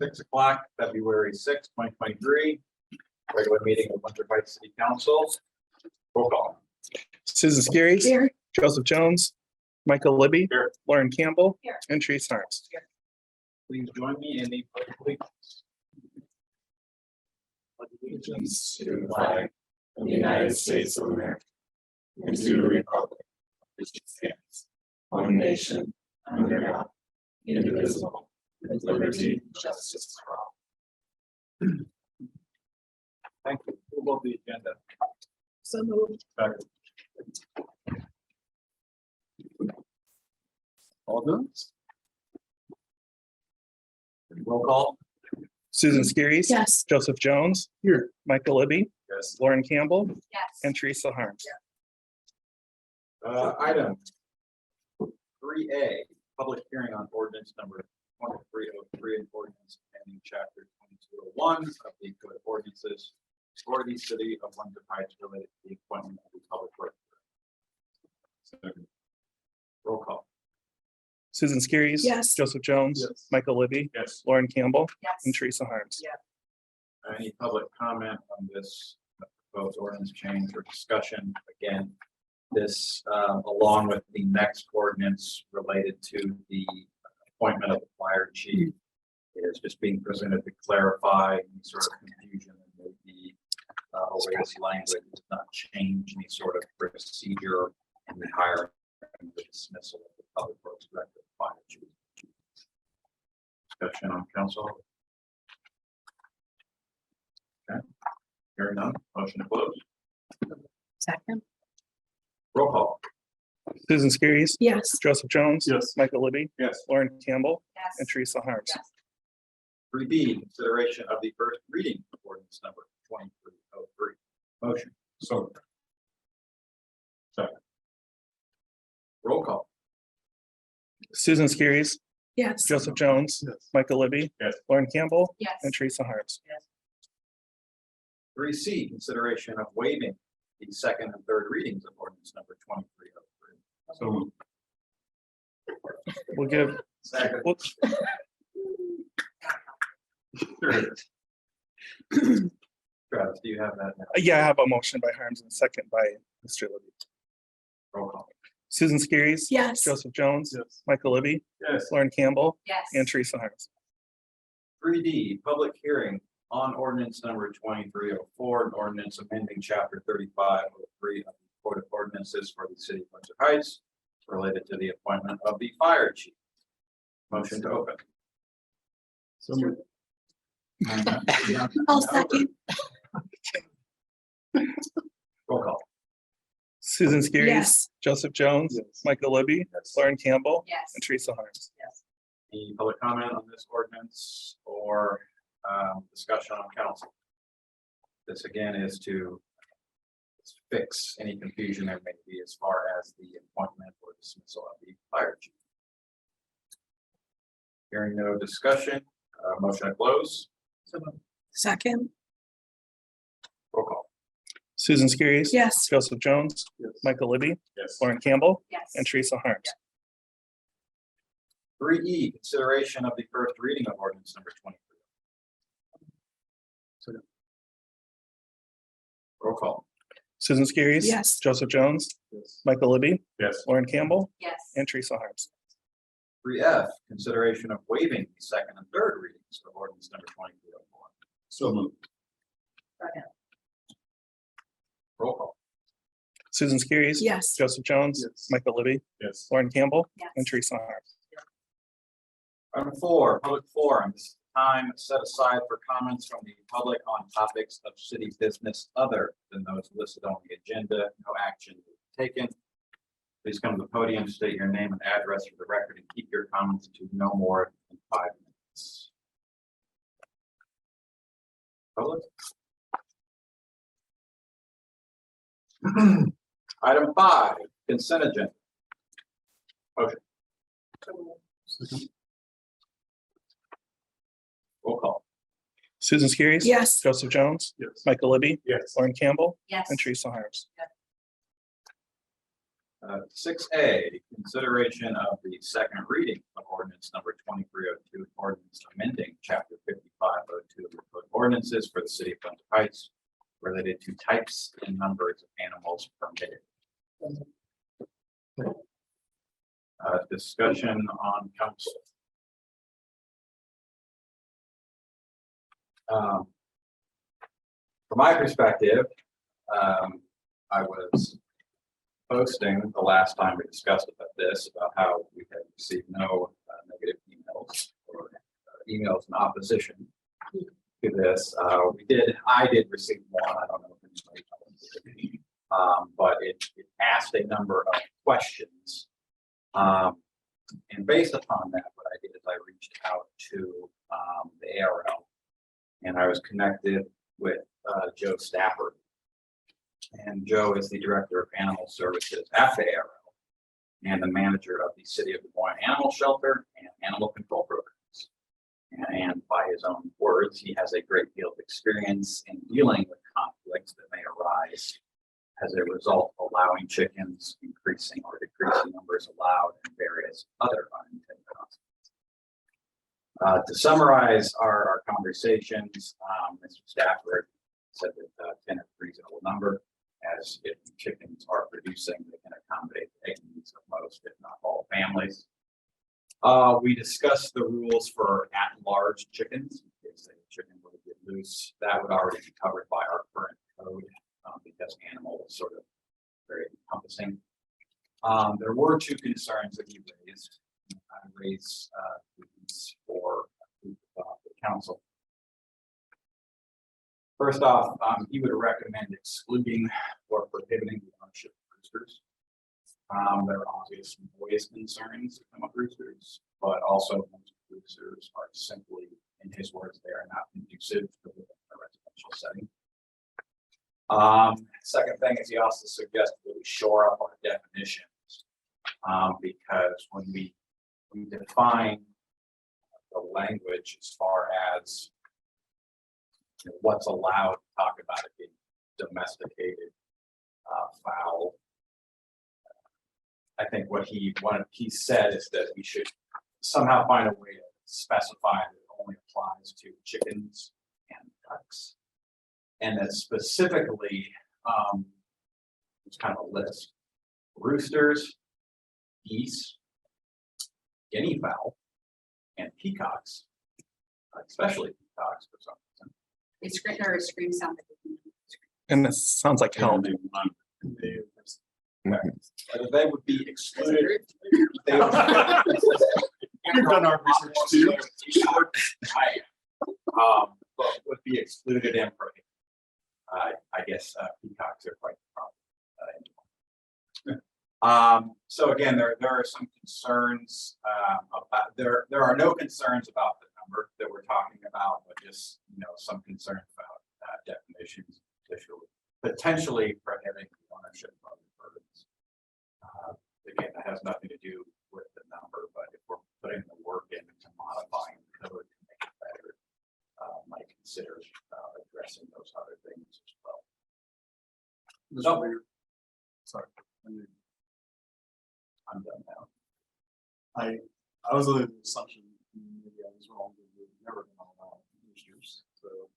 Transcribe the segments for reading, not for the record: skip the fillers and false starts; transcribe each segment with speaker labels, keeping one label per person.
Speaker 1: 6 o'clock, February 6, 2023. Regular meeting of Windsor Heights City Council. Roll call.
Speaker 2: Susan Skerrys.
Speaker 3: Here.
Speaker 2: Joseph Jones. Michael Libby.
Speaker 1: Here.
Speaker 2: Lauren Campbell.
Speaker 3: Here.
Speaker 2: And Teresa Harms.
Speaker 1: Please join me in the pledge of allegiance.
Speaker 4: Allegiance to the flag of the United States of America and to the republic which stands one nation under God, indivisible, with liberty and justice for all.
Speaker 1: Thank you. Approval of the agenda.
Speaker 3: So moved.
Speaker 1: Second. All those? Roll call.
Speaker 2: Susan Skerrys.
Speaker 3: Yes.
Speaker 2: Joseph Jones.
Speaker 1: Here.
Speaker 2: Michael Libby.
Speaker 1: Yes.
Speaker 2: Lauren Campbell.
Speaker 3: Yes.
Speaker 2: And Teresa Harms.
Speaker 1: Item 3A, public hearing on ordinance number 2303 and ordinance amending chapter 2201 of the Code of Ordinances for the city of Windsor Heights related to the appointment of the public works director. Roll call.
Speaker 2: Susan Skerrys.
Speaker 3: Yes.
Speaker 2: Joseph Jones.
Speaker 1: Yes.
Speaker 2: Michael Libby.
Speaker 1: Yes.
Speaker 2: Lauren Campbell.
Speaker 3: Yes.
Speaker 2: And Teresa Harms.
Speaker 3: Yeah.
Speaker 1: Any public comment on this proposed ordinance change or discussion? Again, this along with the next ordinance related to the appointment of the fire chief is just being presented to clarify any sort of confusion that may be over this language. Does not change any sort of procedure in the hiring and the dismissal of the public works director, fire chief. Discussion on council. Okay. Hearing none, motion to close.
Speaker 3: Second.
Speaker 1: Roll call.
Speaker 2: Susan Skerrys.
Speaker 3: Yes.
Speaker 2: Joseph Jones.
Speaker 1: Yes.
Speaker 2: Michael Libby.
Speaker 1: Yes.
Speaker 2: Lauren Campbell.
Speaker 3: Yes.
Speaker 2: And Teresa Harms.
Speaker 1: 3B, consideration of the first reading of ordinance number 2303. Motion. So. Second. Roll call.
Speaker 2: Susan Skerrys.
Speaker 3: Yes.
Speaker 2: Joseph Jones.
Speaker 1: Yes.
Speaker 2: Michael Libby.
Speaker 1: Yes.
Speaker 2: Lauren Campbell.
Speaker 3: Yes.
Speaker 2: And Teresa Harms.
Speaker 1: 3C, consideration of waiving the second and third readings of ordinance number 2303. So.
Speaker 2: We'll give.
Speaker 1: Second.
Speaker 2: Whoops.
Speaker 1: Sure. Travis, do you have that now?
Speaker 2: Yeah, I have a motion by Harms and a second by Mr. Libby.
Speaker 1: Roll call.
Speaker 2: Susan Skerrys.
Speaker 3: Yes.
Speaker 2: Joseph Jones.
Speaker 1: Yes.
Speaker 2: Michael Libby.
Speaker 1: Yes.
Speaker 2: Lauren Campbell.
Speaker 3: Yes.
Speaker 2: And Teresa Harms.
Speaker 1: 3D, public hearing on ordinance number 2304, an ordinance amending chapter 3503 of the Code of Ordinances for the city of Windsor Heights related to the appointment of the fire chief. Motion to open.
Speaker 3: I'll second.
Speaker 1: Roll call.
Speaker 2: Susan Skerrys.
Speaker 3: Yes.
Speaker 2: Joseph Jones.
Speaker 1: Yes.
Speaker 2: Michael Libby.
Speaker 1: Yes.
Speaker 2: Lauren Campbell.
Speaker 3: Yes.
Speaker 2: And Teresa Harms.
Speaker 1: Any public comment on this ordinance or discussion on council? This again is to fix any confusion there may be as far as the appointment or dismissal of the fire chief. Hearing no discussion, motion to close.
Speaker 3: Second.
Speaker 1: Roll call.
Speaker 2: Susan Skerrys.
Speaker 3: Yes.
Speaker 2: Joseph Jones.
Speaker 1: Yes.
Speaker 2: Michael Libby.
Speaker 1: Yes.
Speaker 2: Lauren Campbell.
Speaker 3: Yes.
Speaker 2: And Teresa Harms.
Speaker 1: 3E, consideration of the first reading of ordinance number 23. Roll call.
Speaker 2: Susan Skerrys.
Speaker 3: Yes.
Speaker 2: Joseph Jones.
Speaker 1: Yes.
Speaker 2: Michael Libby.
Speaker 1: Yes.
Speaker 2: Lauren Campbell.
Speaker 3: Yes.
Speaker 2: And Teresa Harms.
Speaker 1: 3F, consideration of waiving the second and third readings of ordinance number 2304. So moved. Roll call.
Speaker 2: Susan Skerrys.
Speaker 3: Yes.
Speaker 2: Joseph Jones.
Speaker 1: Yes.
Speaker 2: Michael Libby.
Speaker 1: Yes.
Speaker 2: Lauren Campbell.
Speaker 3: Yes.
Speaker 2: And Teresa Harms.
Speaker 1: Item 4, public forum. This is time set aside for comments from the public on topics of city business other than those listed on the agenda. No action taken. Please come to the podium, state your name and address for the record, and keep your comments to no more than 5 minutes. Public. Item 5, consent agenda. Motion. Roll call.
Speaker 2: Susan Skerrys.
Speaker 3: Yes.
Speaker 2: Joseph Jones.
Speaker 1: Yes.
Speaker 2: Michael Libby.
Speaker 1: Yes.
Speaker 2: Lauren Campbell.
Speaker 3: Yes.
Speaker 2: And Teresa Harms.
Speaker 1: 6A, consideration of the second reading of ordinance number 2302, ordinance amending chapter 5502 of the Code of Ordinances for the city of Windsor Heights related to types and numbers of animals permitted. Discussion on council. From my perspective, I was posting the last time we discussed about this, about how we had received no negative emails or emails in opposition to this. I did receive one. I don't know if anybody else, but it asked a number of questions. And based upon that, what I did is I reached out to the ARL, and I was connected with Joe Stafford. And Joe is the director of animal services at the ARL and the manager of the City of Des Moines Animal Shelter and Animal Control Programs. And by his own words, he has a great deal of experience in dealing with conflicts that may arise as a result of allowing chickens, increasing or decreasing numbers allowed, and various other unintended consequences. To summarize our conversations, Mr. Stafford said that 10 is a reasonable number, as if chickens are producing, they can accommodate the egg needs of most, if not all, families. We discussed the rules for at-large chickens. In case a chicken were to get loose, that would already be covered by our current code, because animal is sort of very encompassing. There were two concerns that he raised. I raised these for the council. First off, he would recommend excluding or prohibiting the ownership of roosters. There are obvious noise concerns that come with roosters, but also most roosters are simply, in his words, they are not conducive to a residential setting. Second thing is he also suggested that we shore up our definitions, because when we define the language as far as what's allowed, to talk about it being domesticated fowl. I think what he said is that we should somehow find a way to specify that it only applies to chickens and ducks, and that specifically, it's kind of a list: roosters, geese, guinea fowl, and peacocks, especially peacocks for some reason.
Speaker 3: A scream or a scream sound.
Speaker 2: And this sounds like hell.
Speaker 1: They would be excluded. They would,
Speaker 4: We've done our research too.
Speaker 1: But would be excluded and prohibited. I guess peacocks are quite the problem. So again, there are some concerns about there are no concerns about the number that we're talking about, but just some concerns about definitions, potentially prohibiting the ownership of birds. Again, that has nothing to do with the number, but if we're putting the work into modifying the code to make it better, might consider addressing those other things as well.
Speaker 4: Sorry,
Speaker 1: I'm done now.
Speaker 4: I was under the assumption maybe I was wrong, that we've never been allowed roosters, so.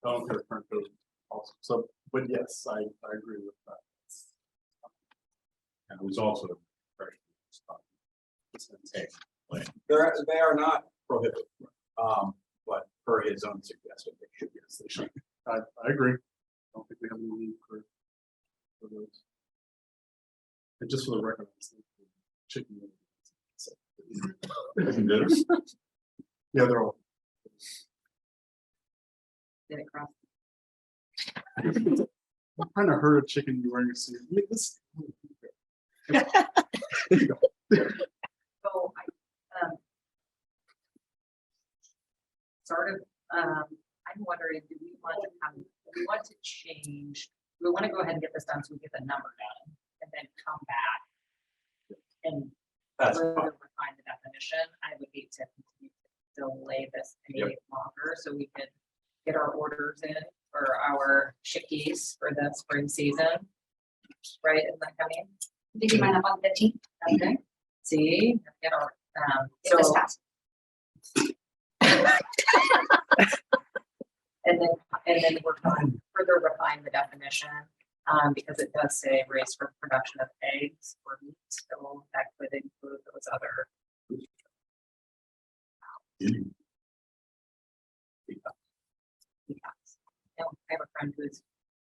Speaker 4: I don't care current code also, so, but yes, I agree with that. And it was also very.
Speaker 1: They are not prohibited, but per his own suggestion, they should be.
Speaker 4: Yes, they should. I agree. I don't think we have any need for those. And just for the record, I think the chicken. Yeah, they're all.
Speaker 3: Get across.
Speaker 4: What kind of herd of chicken you wearing a suit? I mean, this.
Speaker 5: So I'm wondering, do we want to change, we want to go ahead and get this done so we get the number done and then come back and
Speaker 1: That's
Speaker 5: further
Speaker 1: fine.
Speaker 5: refine the definition. I would hate to continue to delay this any longer so we could get our orders in for our chickies for the spring season. Right, isn't that coming?
Speaker 3: Did you mind up on 15?
Speaker 5: Okay, see, get our,
Speaker 3: If this
Speaker 5: so,
Speaker 3: passes.
Speaker 5: and then we're going to further refine the definition, because it does say raised for production of eggs or meat, so that could include those other. Peacocks. I have a friend who's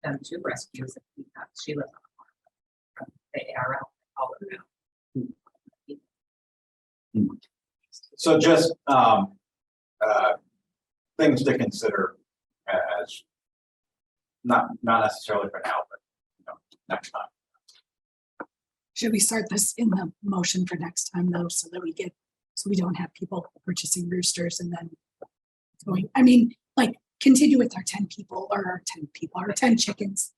Speaker 5: done 2 rescues of peacocks. She lives on a farm. The ARL, all of them.
Speaker 1: So just, things to consider as not necessarily for now, but, next time.
Speaker 6: Should we start this in the motion for next time though, so that we don't have people purchasing roosters and then going, I mean, like, continue with our 10 people or our 10 chickens.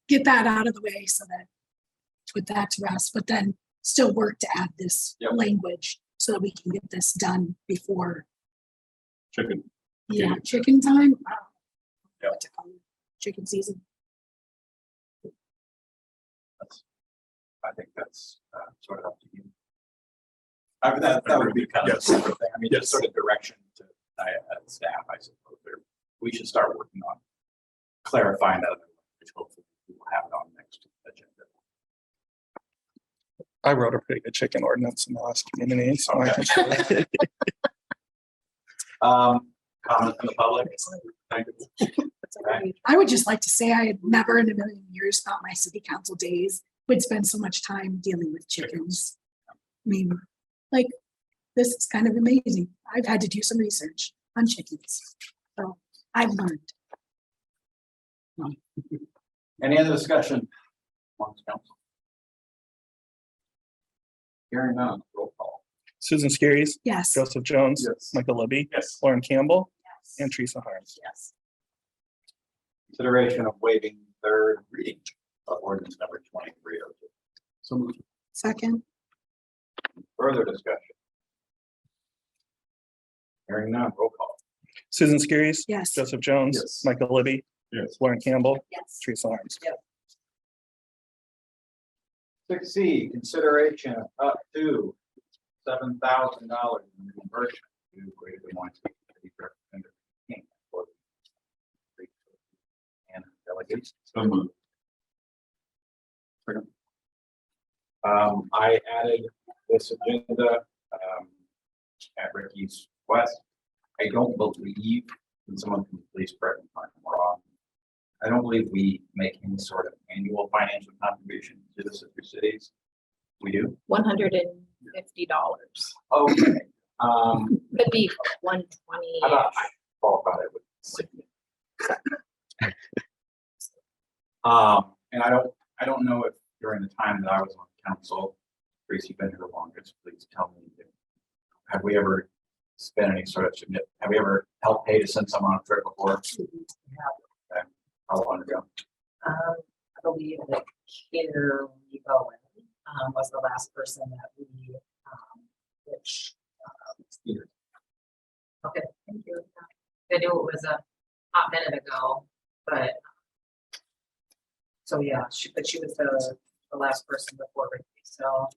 Speaker 6: Get that out of the way so that, put that to rest, but then still work to add this
Speaker 1: Yep.
Speaker 6: language so that we can get this done before,
Speaker 2: Chicken.
Speaker 6: yeah, chicken time. Wow.
Speaker 1: Yep.
Speaker 6: What to call it, chicken season.
Speaker 1: I think that's sort of up to you. I mean, that would be kind of a
Speaker 2: Yes.
Speaker 1: separate thing. I mean, just
Speaker 2: Yes.
Speaker 1: sort of direction to staff, I suppose. We should start working on clarifying that, which hopefully we will have it on next agenda.
Speaker 2: I wrote a pretty good chicken ordinance in the last community, so I
Speaker 1: Okay.
Speaker 2: can.
Speaker 1: Comments from the public? Thank you. Okay.
Speaker 6: I would just like to say I had never in a million years thought my city council days would spend so much time dealing with chickens. I mean, like, this is kind of amazing. I've had to do some research on chickens. So I've learned.
Speaker 1: Any other discussion? Amongst council? Hearing none, roll call.
Speaker 2: Susan Skiris,
Speaker 6: Yes.
Speaker 2: Joseph Jones,
Speaker 1: Yes.
Speaker 2: Michael Libby,
Speaker 1: Yes.
Speaker 2: Lauren Campbell,
Speaker 5: Yes.
Speaker 2: and Teresa Harms.
Speaker 5: Yes.
Speaker 1: Consideration of waiving third reading of ordinance number 2302. So moved.
Speaker 6: Second.
Speaker 1: Further discussion? Hearing none, roll call.
Speaker 2: Susan Skiris,
Speaker 6: Yes.
Speaker 2: Joseph Jones,
Speaker 1: Yes.
Speaker 2: Michael Libby,
Speaker 1: Yes.
Speaker 2: Lauren Campbell,
Speaker 5: Yes.
Speaker 2: Teresa Harms.
Speaker 1: 6C, consideration of up to $7,000 in reimbursement to Greater Des Moines City Representative King for the and delegates. So moved. I added this agenda at Ricky's request. I don't believe, and someone can please correct me if I'm wrong, I don't believe we make any sort of annual financial contribution to the sister cities. We do?
Speaker 7: $150.
Speaker 1: Okay.
Speaker 7: Could be 120.
Speaker 1: How about I qualify it with 60? And I don't know if during the time that I was on council, Tracy, been here the longest, please tell me, have we ever spent any sort of have we ever helped pay to send someone on a trip before? Okay. How long ago?
Speaker 5: I believe that Kidder Bowen was the last person that we, which, okay, thank you. I knew it was a hot minute ago, but so yeah, she was the last person before Ricky, so.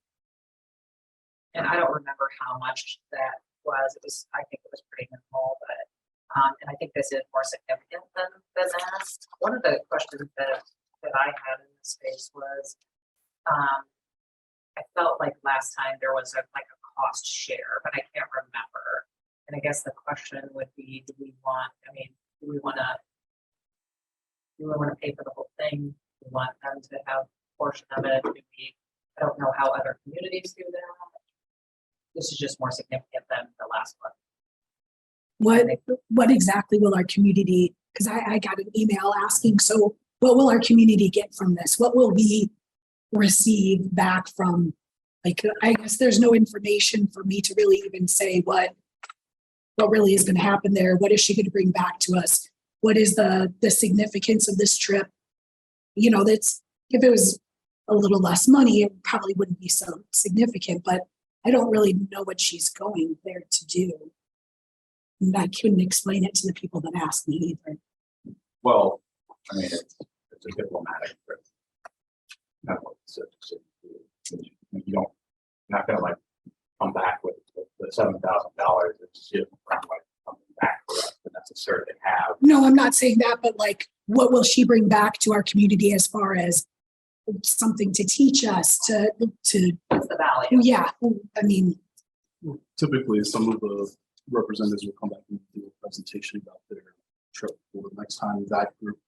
Speaker 5: And I don't remember how much that was. It was, I think it was pretty minimal, but and I think this is more significant than that. One of the questions that I had in this space was, I felt like last time there was like a cost share, but I can't remember. And I guess the question would be, do we want to pay for the whole thing? Do we want them to have a portion of it? I don't know how other communities do that. This is just more significant than the last one.
Speaker 6: What exactly will our community, because I got an email asking, so what will our community get from this? What will we receive back from, like, I guess there's no information for me to really even say what really is going to happen there. What is she going to bring back to us? What is the significance of this trip? You know, that's, if it was a little less money, it probably wouldn't be so significant, but I don't really know what she's going there to do. And I couldn't explain it to the people that asked me either.
Speaker 1: Well, I mean, it's a diplomatic trip. Not what it's You don't, you're not gonna like come back with the $7,000. It's just not like coming back for us to necessarily have.
Speaker 6: No, I'm not saying that, but like, what will she bring back to our community as far as something to teach us to,
Speaker 5: What's the value?
Speaker 6: yeah, I mean,
Speaker 4: Typically, some of the representatives will come back and do a presentation about their trip for the next time that group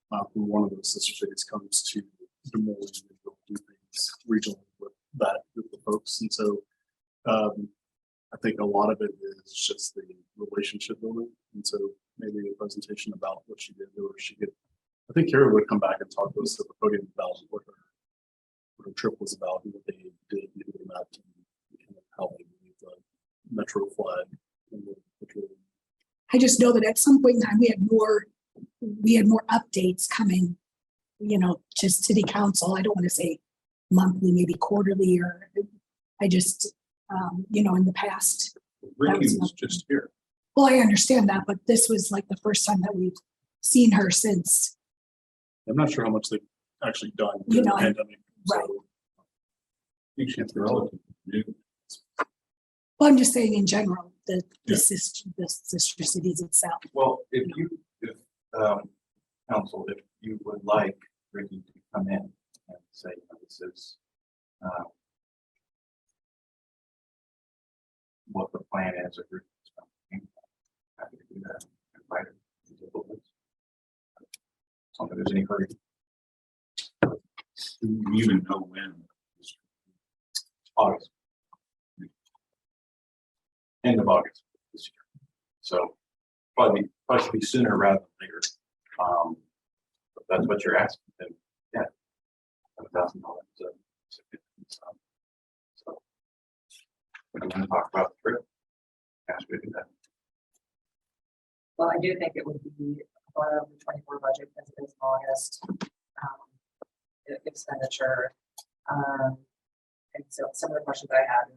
Speaker 4: from one of those sister cities comes to Des Moines and they'll do things regionally with that group of folks. And so I think a lot of it is just the relationship building. And so maybe a presentation about what she did, or she could, I think Carrie would come back and talk to us at the podium about what her trip was about and what they did and who they met and how they moved the Metro flag. And
Speaker 6: I just know that at some point in time, we had more updates coming, you know, to city council. I don't want to say monthly, maybe quarterly, or I just, you know, in the past.
Speaker 4: Ricky was just here.
Speaker 6: Well, I understand that, but this was like the first time that we've seen her since.
Speaker 4: I'm not sure how much they've actually done.
Speaker 6: You
Speaker 4: during the
Speaker 6: know,
Speaker 4: pandemic,
Speaker 6: right.
Speaker 4: so I think she's relatively new.
Speaker 6: Well, I'm just saying in general, the
Speaker 4: Yeah.
Speaker 6: sister cities itself.
Speaker 1: Well, if council, if you would like Ricky to come in and say, you know, this is what the plan is, or happy to do that. Invite her to the board. So if there's any hurry.
Speaker 4: Do you even know when?
Speaker 1: August. End of August this year. So probably should be sooner rather than later. If that's what you're asking, then yeah. $7,000. So we're gonna talk about the trip. Ask me to do that.
Speaker 5: Well, I do think it would be above the 24 budget as it is in August. Expenditure. And so some of the questions I had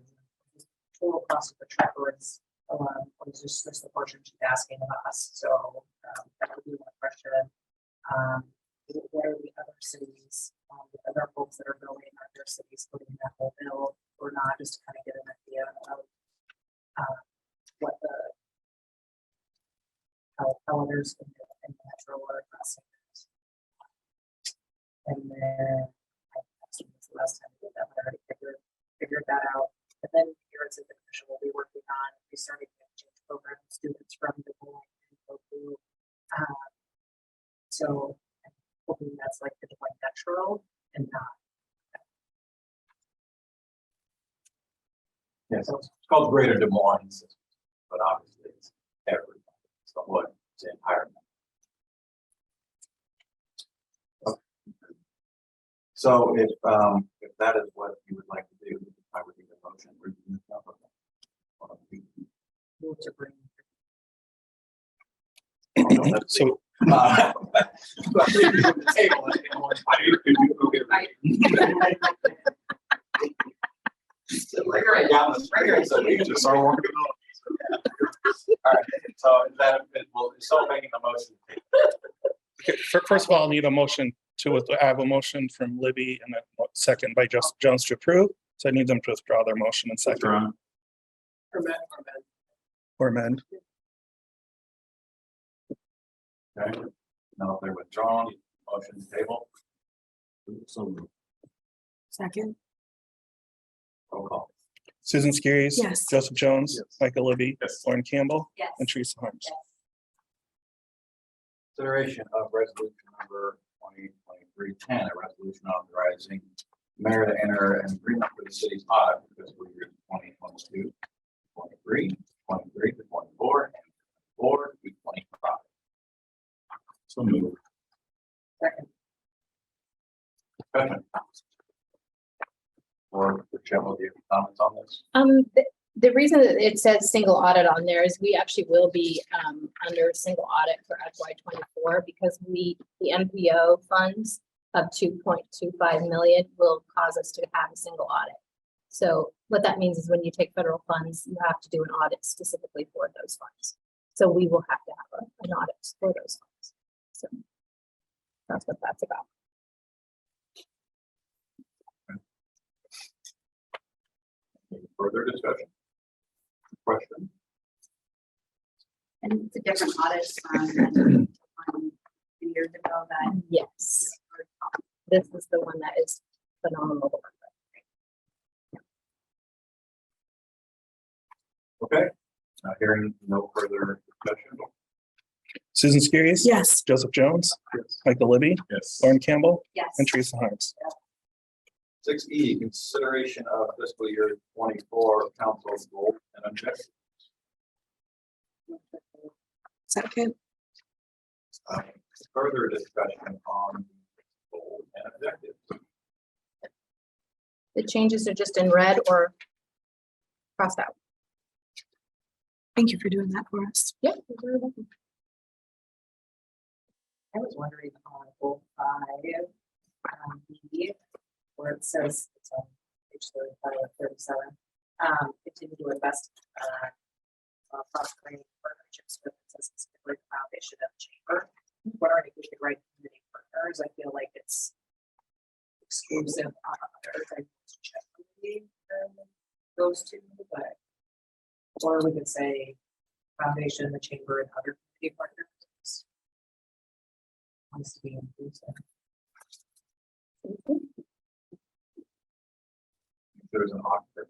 Speaker 5: is total cost of the trip, or it's just the portion she's asking of us. So that would be one question. What are the other cities, the other folks that are building other cities putting in that whole bill or not, just to kind of get an idea of what the how others in the metro are addressing it. And then I asked this the last time we did that, but I already figured that out. And then here it's the commission will be working on restarting the exchange program with students from Des Moines and go through. So I'm hoping that's like the Des Moines Metro and not.
Speaker 1: Yes, it's called Greater Des Moines, but obviously it's everything. It's the whole, it's the entire. Okay. So if that is what you would like to do, I would need a motion.
Speaker 5: Move to bring.
Speaker 2: So
Speaker 1: Right down the street, so we can just start working on it. All right, so that will still making the motion.
Speaker 2: okay, first of all, I'll need a motion I have a motion from Libby and a second by Justin Jones to approve. So I need them to withdraw their motion and second or amend.
Speaker 1: Okay, now if they're withdrawn, motion table. So
Speaker 6: Second,
Speaker 1: roll call.
Speaker 2: Susan Skiris.
Speaker 6: Yes.
Speaker 2: Joseph Jones.
Speaker 4: Yes.
Speaker 2: Michael Libby.
Speaker 4: Yes.
Speaker 2: Lauren Campbell.
Speaker 5: Yes.
Speaker 2: And Teresa Harms.
Speaker 1: Consideration of resolution number 2023-10, a resolution authorizing mayor to enter an agreement with the city's audit for fiscal year 2022, 23, 23 to 24, and 24 to 25. So moved.
Speaker 5: Second.
Speaker 1: Discussion. Or Michelle, do you have comments on this?
Speaker 7: The reason that it says single audit on there is we actually will be under single audit for FY24 because the MPO funds of 2.25 million will cause us to have a single audit. So what that means is when you take federal funds, you have to do an audit specifically for those funds. So we will have to have an audit for those funds. So that's what that's about.
Speaker 1: Any further discussion? Question?
Speaker 3: And it's a different audit from years ago that.
Speaker 7: Yes, this is the one that is phenomenal.
Speaker 1: Okay, hearing no further discussion.
Speaker 2: Susan Skiris.
Speaker 6: Yes.
Speaker 2: Joseph Jones,
Speaker 1: Yes.
Speaker 2: Michael Libby,
Speaker 1: Yes.
Speaker 2: Lauren Campbell,
Speaker 3: Yes.
Speaker 2: and Teresa Harms.
Speaker 1: 6E, consideration of fiscal year 24 council goals and objectives.
Speaker 6: Second.
Speaker 1: Further discussion on goals and objectives.
Speaker 7: The changes are just in red or crossed out.
Speaker 6: Thank you for doing that for us.
Speaker 7: Yep.
Speaker 5: I was wondering on goal 5, B, where it says, it's on page 35 or 37, continue to invest, fostering partnerships with specifically the foundation of the chamber. What are we could write community partners? I feel like it's exclusive on others. I check those two, but, or we could say foundation, the chamber, and other community partners. Wants to be inclusive.
Speaker 1: There's an Oxford.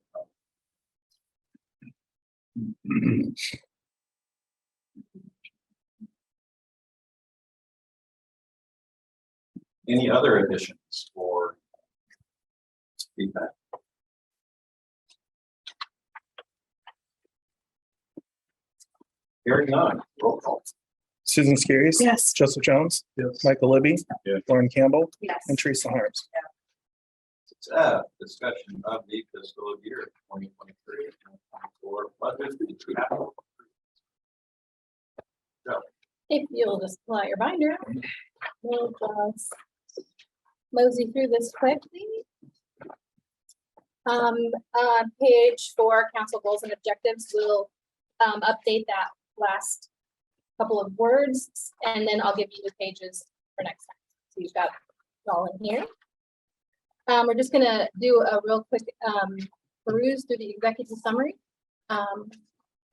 Speaker 1: Any other additions or feedback? Hearing none, roll call.
Speaker 2: Susan Skiris.
Speaker 6: Yes.
Speaker 2: Joseph Jones,
Speaker 1: Yes.
Speaker 2: Michael Libby,
Speaker 1: Yes.
Speaker 2: Lauren Campbell,
Speaker 3: Yes.
Speaker 2: and Teresa Harms.
Speaker 1: Discussion of the fiscal year 2023 for budget.
Speaker 7: If you'll just pull out your binder, we'll just mosey through this quickly. Page 4, council goals and objectives, we'll update that last couple of words, and then I'll give you the pages for next time. So you've got it all in here. We're just gonna do a real quick peruse through the executive summary.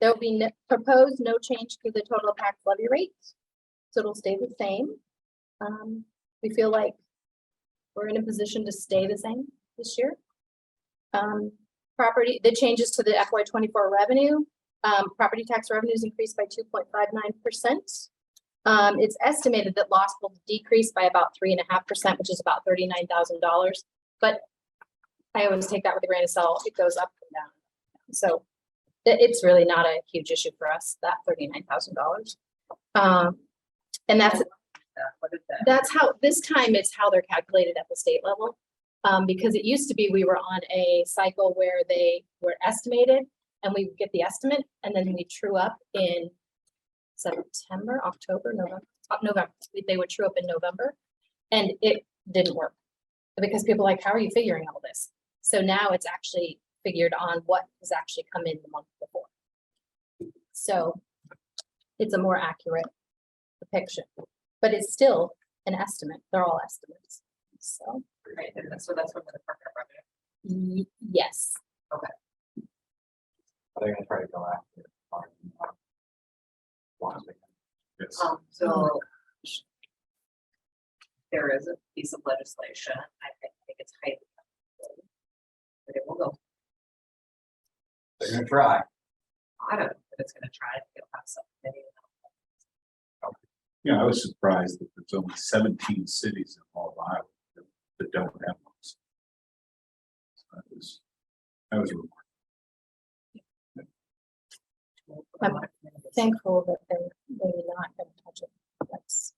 Speaker 7: There'll be proposed no change to the total tax levy rate, so it'll stay the same. We feel like we're in a position to stay the same this year. The changes to the FY 24 revenue, property tax revenues increased by 2.59%. It's estimated that loss will decrease by about 3.5%, which is about $39,000. But I always take that with a grain of salt. It goes up and down. So it's really not a huge issue for us, that $39,000. And that's how, this time it's how they're calculated at the state level. Because it used to be we were on a cycle where they were estimated and we would get the estimate and then we true up in September, October, November. They would true up in November and it didn't work because people are like, how are you figuring all this? So now it's actually figured on what has actually come in the month before. So it's a more accurate depiction, but it's still an estimate. They're all estimates. So.
Speaker 5: Right, and so that's from the Department of Revenue.
Speaker 7: Yes.
Speaker 1: Are they gonna try to go after? Yes.
Speaker 5: So there is a piece of legislation, I think it's highly unlikely, but it will go.
Speaker 1: They're gonna try.
Speaker 5: I don't know if it's gonna try, it'll have something.
Speaker 8: Yeah, I was surprised that there's only 17 cities in all of Iowa that don't have those. So that was remarkable.
Speaker 7: I'm thankful that they're really not going to touch it. That's,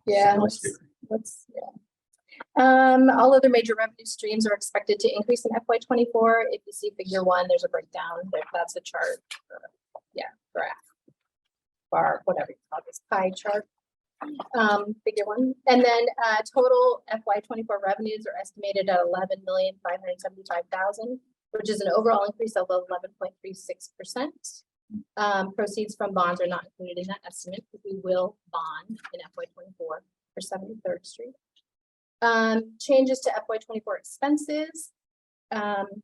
Speaker 7: yeah, all other major revenue streams are expected to increase in FY 24. If you see figure 1, there's a breakdown there. That's a chart. Graph, bar, whatever you call this pie chart. Figure 1. And then total FY 24 revenues are estimated at $11,575,000, which is an overall increase of 11.36%. Proceeds from bonds are not included in that estimate, but we will bond in FY 24 for 73rd Street. Changes to FY 24 expenses.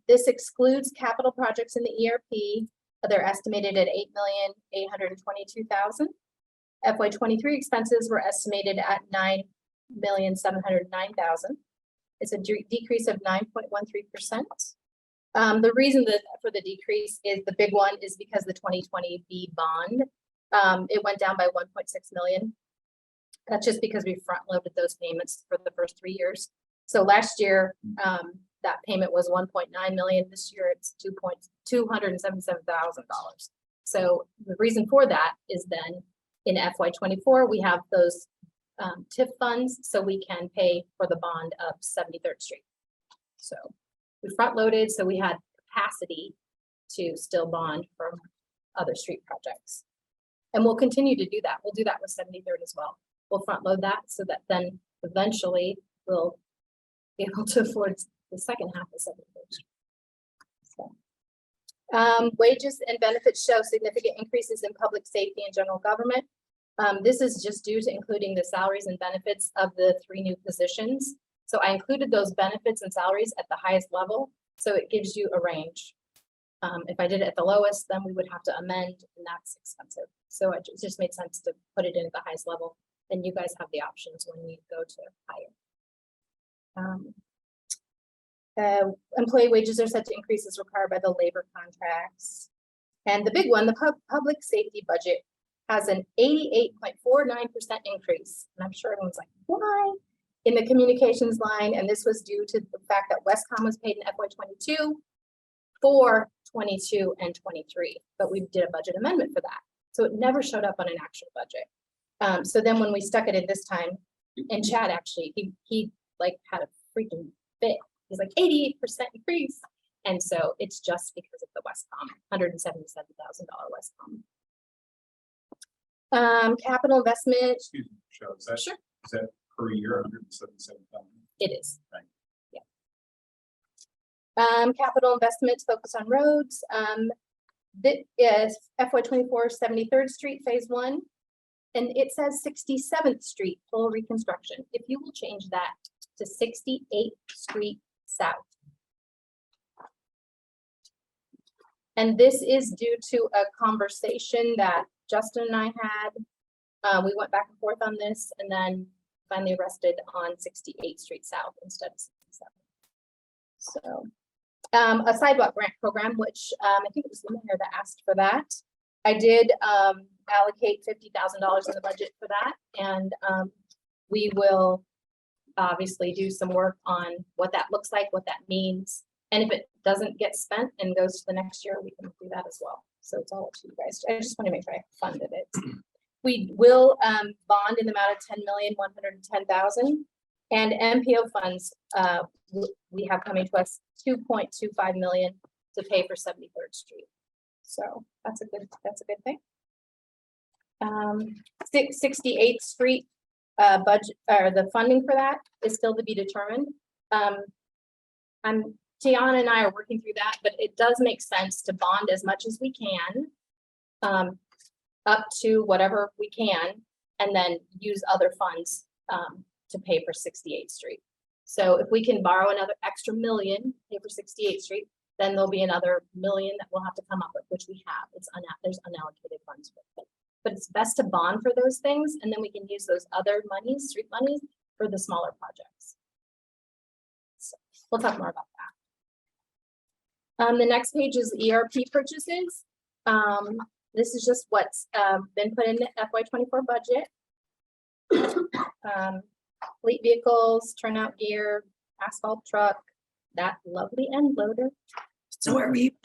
Speaker 7: This excludes capital projects in the ERP. They're estimated at $8,822,000. FY '23 expenses were estimated at $9,709,000. It's a decrease of 9.13%. The reason for the decrease is the big one is because the 2020 bond, it went down by 1.6 million. That's just because we front loaded those payments for the first 3 years. So last year, that payment was 1.9 million. This year it's $277,000. So the reason for that is then in FY '24, we have those TIF funds, so we can pay for the bond of 73rd Street. So we front loaded, so we had capacity to still bond for other street projects. And we'll continue to do that. We'll do that with 73rd as well. We'll front load that so that then eventually we'll be able to afford the second half of 73rd Street. So, wages and benefits show significant increases in public safety and general government. This is just due to including the salaries and benefits of the 3 new positions. So I included those benefits and salaries at the highest level, so it gives you a range. If I did it at the lowest, then we would have to amend, and that's expensive. So it just made sense to put it in at the highest level, and you guys have the options when you go to higher. Employee wages are set to increase as required by the labor contracts. And the big one, the public safety budget has an 88.49% increase. And I'm sure everyone's like, why? In the communications line, and this was due to the fact that Westcom was paid in FY '22 for '22 and '23, but we did a budget amendment for that. So it never showed up on an actual budget. So then when we stuck it in this time, and Chad actually, he like had a freaking fit. He's like 88% increase. And so it's just because of the Westcom, $177,000 Westcom. Capital investment.
Speaker 8: Excuse me, Michelle, is that,
Speaker 7: Sure.
Speaker 8: is that per year, 177,000?
Speaker 7: It is.
Speaker 8: Right.
Speaker 7: Yeah. Capital investments focus on roads. This is FY '24 73rd Street Phase 1. And it says 67th Street full reconstruction. If you will change that to 68th Street South. And this is due to a conversation that Justin and I had. We went back and forth on this and then finally rested on 68th Street South instead of 67. So a sidewalk grant program, which I think it was the mayor that asked for that. I did allocate $50,000 in the budget for that. And we will obviously do some work on what that looks like, what that means. And if it doesn't get spent and goes to the next year, we can do that as well. So it's all up to you guys. I just want to make sure I funded it. We will bond in the amount of $10,110,000, and MPO funds we have coming to us $2.25 million to pay for 73rd Street. So that's a good thing. 68th Street budget, or the funding for that is still to be determined. Tiana and I are working through that, but it does make sense to bond as much as we can, up to whatever we can, and then use other funds to pay for 68th Street. So if we can borrow another extra $1 million, pay for 68th Street, then there'll be another $1 million that we'll have to come up with, which we have. There's unallocated funds with it. But it's best to bond for those things, and then we can use those other monies, street monies, for the smaller projects. So we'll talk more about that. The next page is ERP purchases. This is just what's been put in the FY '24 budget. Fleet vehicles, turnout gear, asphalt truck, that lovely end loader.
Speaker 6: So are we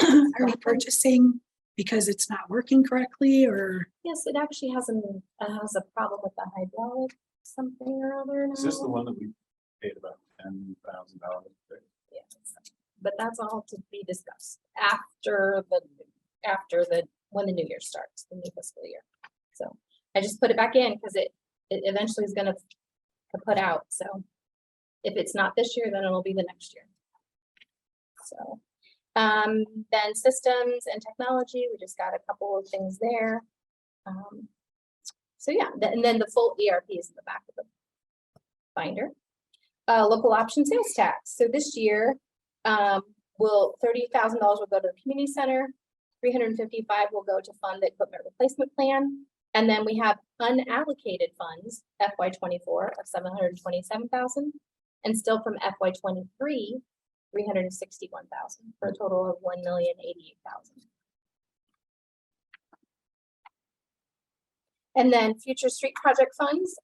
Speaker 6: purchasing because it's not working correctly, or?
Speaker 7: Yes, it actually has a problem with the hydraulic something or other.
Speaker 8: Is this the
Speaker 7: now.
Speaker 8: one that we paid about $10,000?
Speaker 7: Yes, but that's all to be discussed after when the new year starts, the new fiscal year. So I just put it back in because it eventually is going to put out. So if it's not this year, then it'll be the next year. So then systems and technology, we just got a couple of things there. So yeah, and then the full ERP is in the back of the binder. Local option sales tax. So this year, $30,000 will go to the community center, 355 will go to fund the equipment replacement plan. And then we have unallocated funds, FY 24 of 727,000, and still from FY 23, 361,000, for a total of 1,088,000. And then future street project funds.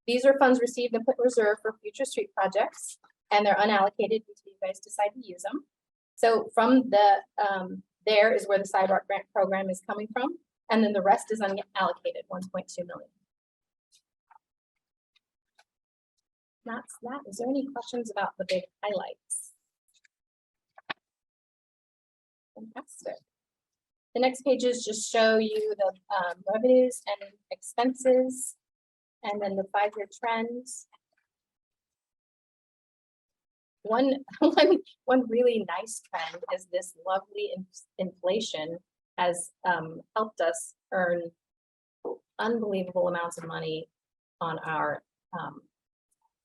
Speaker 7: These are funds received and put in reserve for future street projects, and they're unallocated until you guys decide to use them. So from the, there is where the sidewalk grant program is coming from. And then the rest is unallocated, 1.2 million. That's that. Is there any questions about the big highlights? Fantastic. The next pages just show you the revenues and expenses, and then the 5-year trends. One really nice trend is this lovely inflation has helped us earn unbelievable amounts of money on our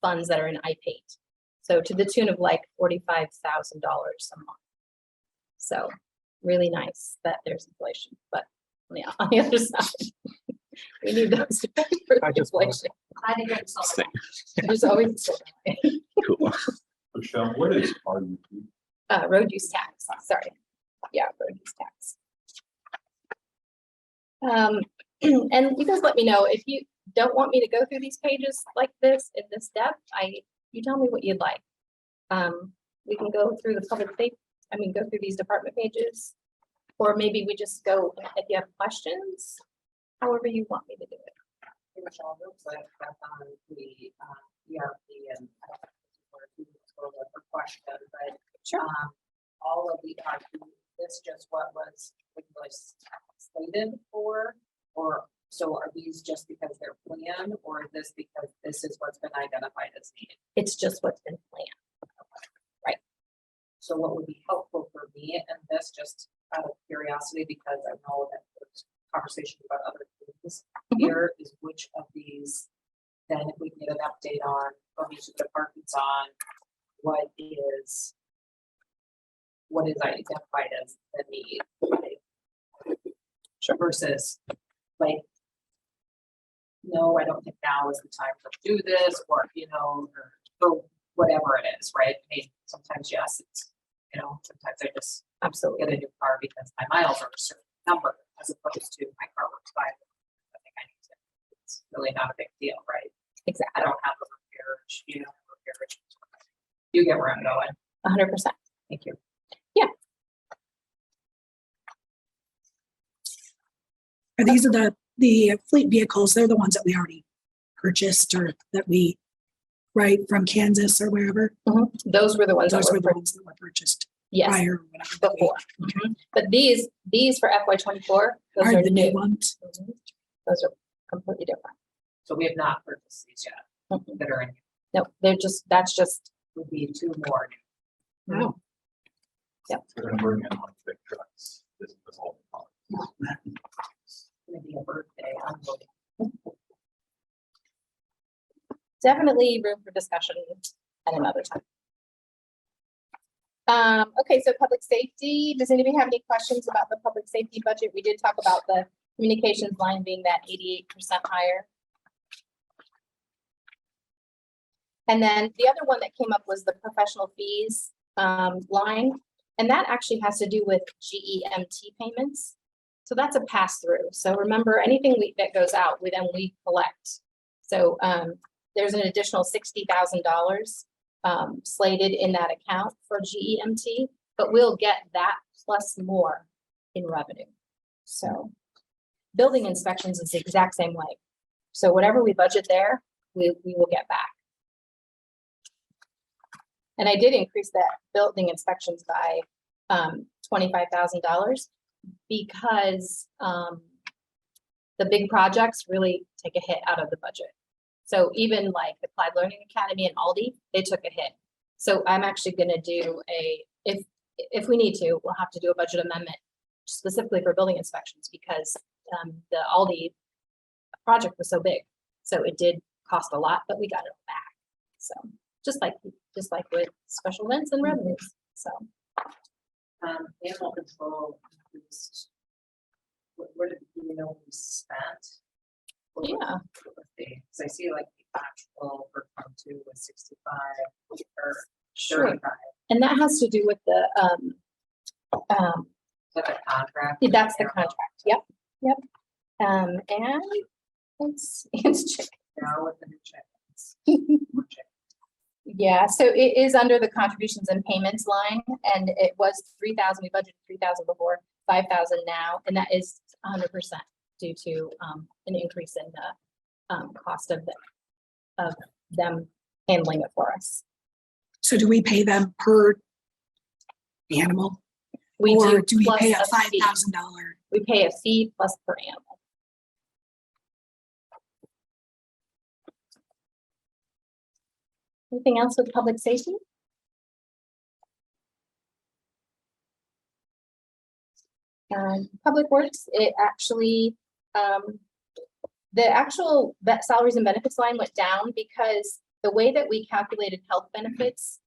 Speaker 7: funds that are in IPATE. So to the tune of like $45,000 a month. So really nice that there's inflation, but yeah, on the other side, we need those to pay for the inflation.
Speaker 3: I think it's all.
Speaker 7: There's always
Speaker 2: Cool.
Speaker 8: Michelle, what is RUP?
Speaker 7: road use tax, sorry. Yeah, road use tax. And you guys let me know if you don't want me to go through these pages like this in this depth. You tell me what you'd like. We can go through the public safety, go through these department pages, or maybe we just go if you have questions, however you want me to do it.
Speaker 5: Pretty much all those that on the ERP and for question, but
Speaker 7: Sure.
Speaker 5: all of the ERP, this just what was originally slated for, or so are these just because they're planned, or is this because this is what's been identified as needed?
Speaker 7: It's just what's been planned. Right.
Speaker 5: So what would be helpful for me in this, just out of curiosity, because I know that there's conversation about other things here, is which of these, then if we can get an update on from each of the departments on what is identified as the need, right?
Speaker 7: Sure.
Speaker 5: Versus like, no, I don't think now is the time to do this, or or whatever it is, right? I mean, sometimes yes, it's sometimes I just
Speaker 7: Absolutely.
Speaker 5: get a new car because my miles are a certain number, as opposed to my car works fine. I think I need to. It's really not a big deal, right?
Speaker 7: Exactly.
Speaker 5: I don't have a repair, you get where I'm going.
Speaker 7: 100%.
Speaker 5: Thank you.
Speaker 6: Are these are the fleet vehicles? They're the ones that we already purchased or that we, right, from Kansas or wherever.
Speaker 7: Those were the ones
Speaker 6: Those
Speaker 7: that
Speaker 6: were
Speaker 7: were
Speaker 6: the ones that were purchased
Speaker 7: yes,
Speaker 6: prior or whatever.
Speaker 7: before. But these for FY24, those
Speaker 6: Are
Speaker 7: are
Speaker 6: the
Speaker 7: new.
Speaker 6: new ones.
Speaker 7: Those are completely different.
Speaker 5: So we have not purchased these yet that are in,
Speaker 7: No, that's just
Speaker 5: would be 2 more.
Speaker 6: Wow.
Speaker 1: They're gonna bring in like big trucks. This is all.
Speaker 5: Gonna be a birthday.
Speaker 7: definitely room for discussion at another time. Okay, so public safety, does anybody have any questions about the public safety budget? We did talk about the communications line being that 88% higher. And then the other one that came up was the professional fees line, and that actually has to do with GEMT payments. So that's a pass through. So remember, anything that goes out, we collect. So there's an additional $60,000 slated in that account for GEMT, but we'll get that plus more in revenue. So building inspections is the exact same way. So whatever we budget there, we will get back. And I did increase that building inspections by $25,000 because the big projects really take a hit out of the budget. So even like the Clyde Learning Academy and Aldi, they took a hit. So I'm actually going to do if we need to, we'll have to do a budget amendment specifically for building inspections because the Aldi project was so big. So it did cost a lot, but we got it back. So just like with special events and revenues. So
Speaker 5: Animal control increased. Where did you know we spent?
Speaker 7: Yeah.
Speaker 5: Because I see like the actual for fund 2 was 65 or
Speaker 7: Sure.
Speaker 5: 35.
Speaker 7: And that has to do with the,
Speaker 5: But the contract.
Speaker 7: yeah, that's the contract. Yep, yep. And it's chicken.
Speaker 5: Now with the new chickens. More chickens.
Speaker 7: Yeah, so it is under the contributions and payments line, and it was 3,000, we budgeted 3,000 before, 5,000 now, and that is 100% due to an increase in the cost of them handling it for us.
Speaker 6: So do we pay them per animal?
Speaker 7: We
Speaker 6: Or do we
Speaker 7: plus
Speaker 6: pay a
Speaker 7: fee.
Speaker 6: $5,000?
Speaker 7: We pay a fee plus per animal. Anything else with public safety? Public works, it actually, the actual salaries and benefits line went down because the way that we calculated health benefits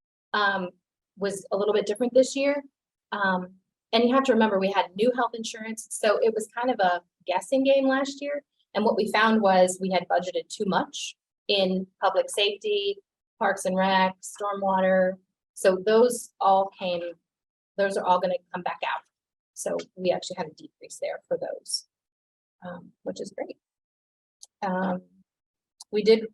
Speaker 7: was a little bit different this year. And you have to remember, we had new health insurance, so it was kind of a guessing game last year. And what we found was we had budgeted too much in public safety, parks and rec, stormwater. So those are all gonna come back out. So we actually had a decrease there for those, which is great. We did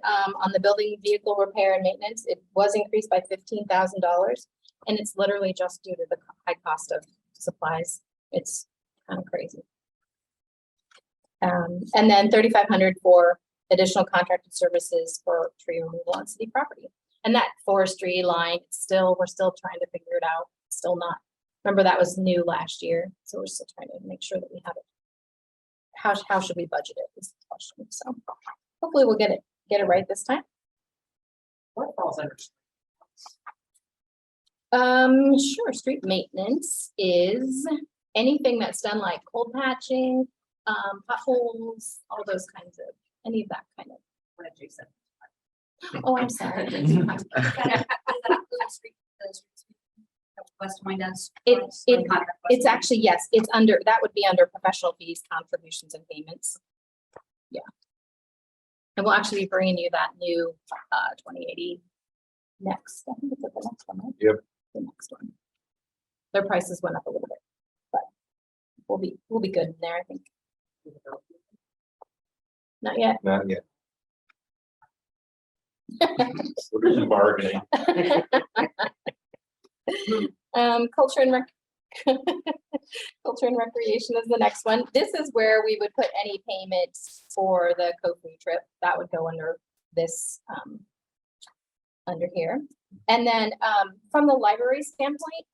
Speaker 7: on the building vehicle repair and maintenance, it was increased by $15,000. And it's literally just due to the high cost of supplies. It's kind of crazy. And then 3,500 for additional contracted services for tree removal on city property. And that forestry line, we're still trying to figure it out. Still not. Remember, that was new last year, so we're still trying to make sure that we have it. How should we budget it is the question. So hopefully we'll get it right this time.
Speaker 5: What falls under?
Speaker 7: Sure. Street maintenance is anything that's done like cold patching, potholes, all those kinds of, any of that kind of.
Speaker 5: What did you say?
Speaker 7: Oh, I'm sorry.
Speaker 3: West Point does.
Speaker 7: It's actually, yes, it's under, that would be under professional fees, contributions and payments. Yeah. And we'll actually be bringing you that new 2080 next. I think it's at the next one, right?
Speaker 8: Yep.
Speaker 7: The next one. Their prices went up a little bit, but we'll be good in there, I think. Not yet.
Speaker 8: Not yet. We're just bargaining.
Speaker 7: Culture and culture and recreation is the next one. This is where we would put any payments for the Kofu trip that would go under this under here. And then from the library standpoint,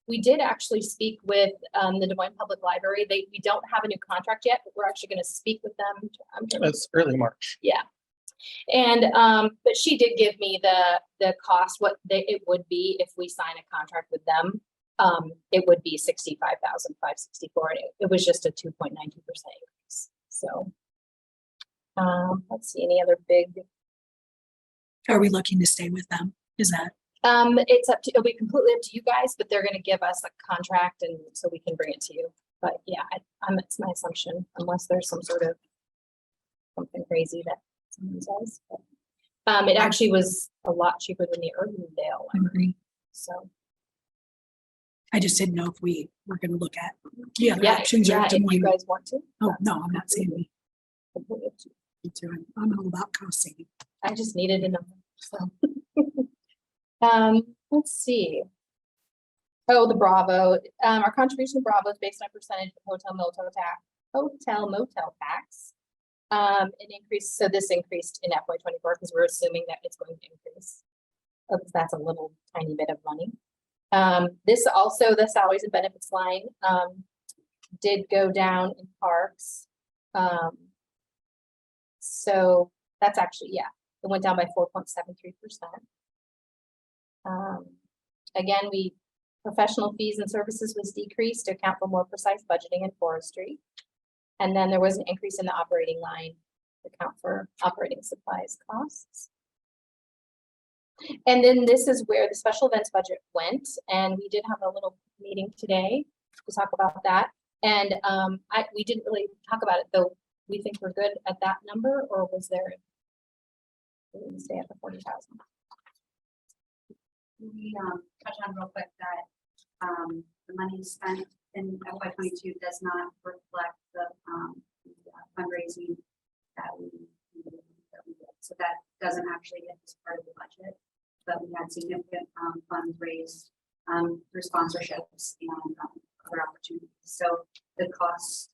Speaker 7: we did actually speak with the Des Moines Public Library. We don't have a new contract yet, but we're actually going to speak with them.
Speaker 2: It's early March.
Speaker 7: Yeah. And but she did give me the cost, what it would be if we sign a contract with them. It would be $65,564, and it was just a 2.92% increase. So let's see, any other big.
Speaker 6: Are we looking to stay with them? Is that?
Speaker 7: It'll be completely up to you guys, but they're going to give us a contract, and so we can bring it to you. But yeah, it's my assumption, unless there's some sort of something crazy that someone says. But, it actually was a lot cheaper than the Urbandale library. So
Speaker 6: I just didn't know if we were going to look at the other
Speaker 7: yeah,
Speaker 6: options. Or
Speaker 7: if
Speaker 6: Des
Speaker 7: you
Speaker 6: Moines.
Speaker 7: guys want to.
Speaker 6: Oh, no, I'm not saying we
Speaker 7: Completely up to you.
Speaker 6: need to. I'm all about cost saving.
Speaker 7: I just needed a number. So let's see. Oh, the Bravo. Our contribution to Bravo is based on percentage of hotel motel tax. It increased, so this increased in FY24 because we're assuming that it's going to increase. That's a little tiny bit of money. This also, the salaries and benefits line did go down in parks. So that's actually, yeah, it went down by 4.73%. Again, professional fees and services was decreased to account for more precise budgeting and forestry. And then there was an increase in the operating line to account for operating supplies costs. And then this is where the special events budget went, and we did have a little meeting today to talk about that. And we didn't really talk about it, though. We think we're good at that number, or was there? We didn't stay at the 40,000.
Speaker 3: We touch on real quick that the money spent in FY 22 does not reflect the fundraising that we did. So that doesn't actually get as part of the budget, but we had significant funds raised through sponsorships and other opportunities. So the cost,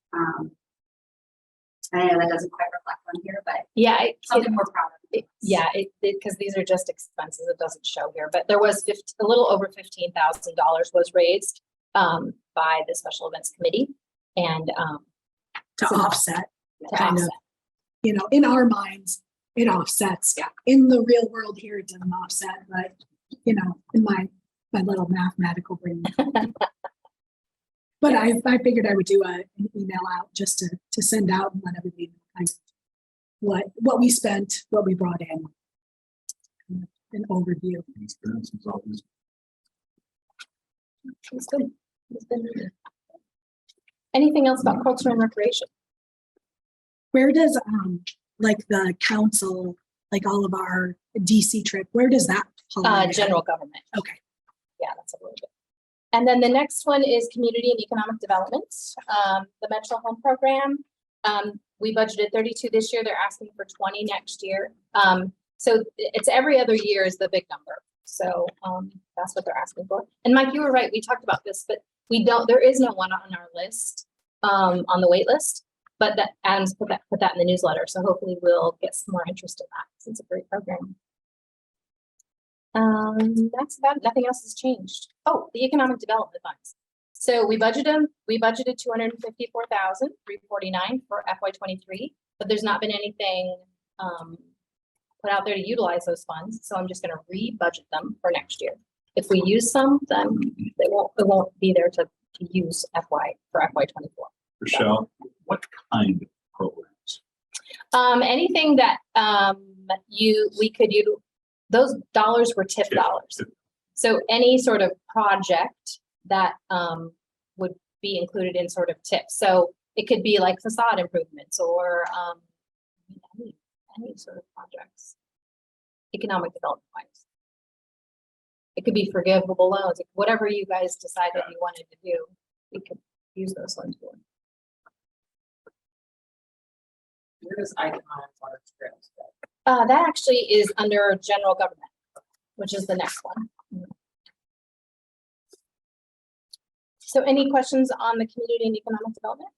Speaker 3: I know that doesn't quite reflect on here, but
Speaker 7: Yeah,
Speaker 3: something we're proud of.
Speaker 7: yeah, because these are just expenses. It doesn't show here, but there was a little over $15,000 was raised by the special events committee, and
Speaker 6: To
Speaker 7: So-
Speaker 6: offset,
Speaker 7: to
Speaker 6: kind of.
Speaker 7: offset.
Speaker 6: you know, in our minds, it offsets.
Speaker 7: Yeah.
Speaker 6: In the real world here, it doesn't offset, but you know, in my little mathematical brain. But I figured I would do an email out just to send out and let everybody know kind of what we spent, what we brought in. An overview.
Speaker 8: Experience is always
Speaker 7: It's good. It's been good. Anything else about culture and recreation?
Speaker 6: Where does like the council, like all of our DC trip, where does that fall in?
Speaker 7: General government.
Speaker 6: Okay.
Speaker 7: Yeah, that's a little bit. And then the next one is community and economic development. The Metro Home Program. We budgeted 32 this year. They're asking for 20 next year. So it's every other year is the big number. So that's what they're asking for. And Mike, you were right. We talked about this, but there is no one on our list, on the wait list, but that Adam's put that in the newsletter. So hopefully we'll get some more interest in that since it's a great program. That's about it. Nothing else has changed. Oh, the economic development funds. So we budgeted 254,349 for FY23, but there's not been anything put out there to utilize those funds. So I'm just going to re-budget them for next year. If we use some, then it won't be there to use for FY24.
Speaker 8: Rochelle, what kind of programs?
Speaker 7: Anything that we could use, those dollars were TIF dollars. So any sort of project that would be included in sort of TIF. So it could be like facade improvements or any sort of projects, economic development wise. It could be forgivable loans, whatever you guys decided you wanted to do, we could use those funds for.
Speaker 5: Where does icon on trips?
Speaker 7: That actually is under general government, which is the next one. So any questions on the community and economic development?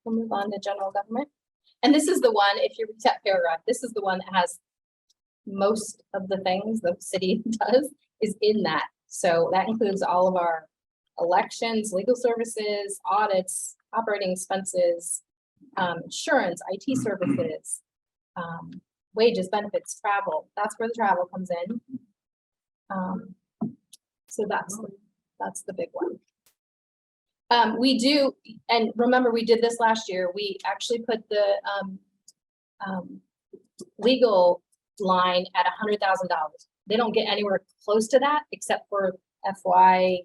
Speaker 7: We'll move on to general government. And this is the one, if you read that paragraph, this is the one that has most of the things the city does is in that. So that includes all of our elections, legal services, audits, operating expenses, insurance, IT services, wages, benefits, travel. That's where the travel comes in. So that's the big one. We do, and remember we did this last year. We actually put the legal line at $100,000. They don't get anywhere close to that except for FY,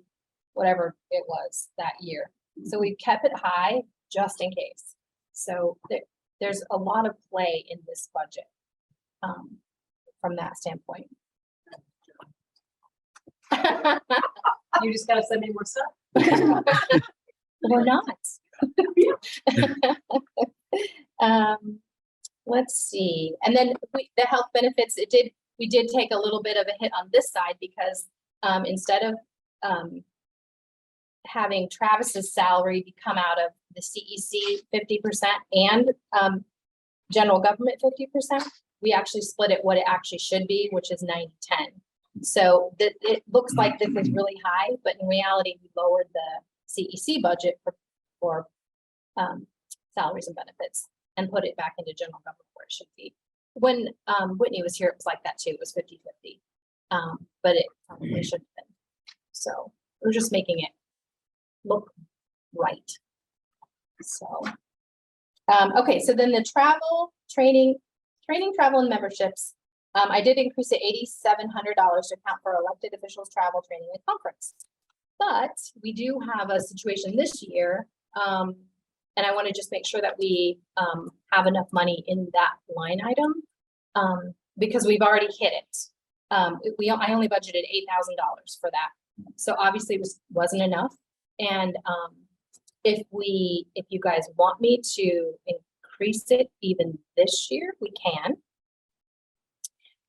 Speaker 7: whatever it was that year. So we kept it high just in case. So there's a lot of play in this budget from that standpoint.
Speaker 5: You just gotta send me more stuff.
Speaker 7: Or not. Let's see. And then the health benefits, we did take a little bit of a hit on this side because instead of having Travis's salary come out of the CEC 50% and general government 50%, we actually split it what it actually should be, which is 90-10. So it looks like this is really high, but in reality, we lowered the CEC budget for salaries and benefits and put it back into general government where it should be. When Whitney was here, it was like that too. It was 50-50, but it probably should have been. So we're just making it look right. So, okay. So then the travel, training, travel and memberships. I did increase it $8,700 to account for elected officials, travel, training, and conference. But we do have a situation this year, and I want to just make sure that we have enough money in that line item, because we've already hit it. I only budgeted $8,000 for that, so obviously it wasn't enough. And if you guys want me to increase it even this year, we can.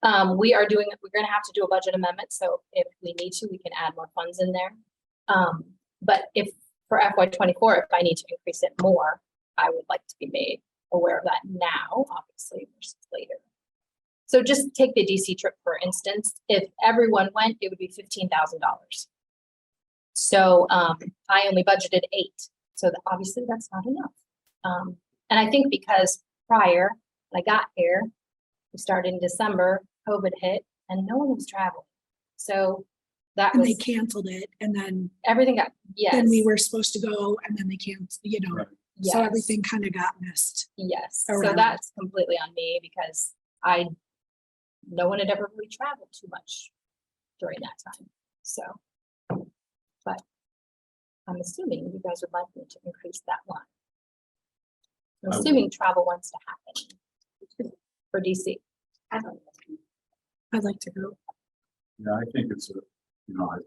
Speaker 7: We're going to have to do a budget amendment, so if we need to, we can add more funds in there. But if for FY24, if I need to increase it more, I would like to be made aware of that now, obviously, versus later. So just take the DC trip, for instance. If everyone went, it would be $15,000. So I only budgeted $8,000. So obviously that's not enough. And I think because prior, when I got here, we started in December, COVID hit, and no one was traveling. So that
Speaker 6: And
Speaker 7: was,
Speaker 6: they canceled it, and then,
Speaker 7: everything got, yes.
Speaker 6: then we were supposed to go, and then they canceled, you know,
Speaker 8: Right.
Speaker 6: so
Speaker 7: yes,
Speaker 6: everything kind of got missed.
Speaker 7: yes. So
Speaker 6: around.
Speaker 7: that's completely on me because no one had ever really traveled too much during that time. So, but I'm assuming you guys would like me to increase that line. I'm
Speaker 8: I
Speaker 7: assuming travel wants to happen for DC.
Speaker 3: I don't know.
Speaker 6: I'd like to go.
Speaker 8: Yeah, I think it's a, I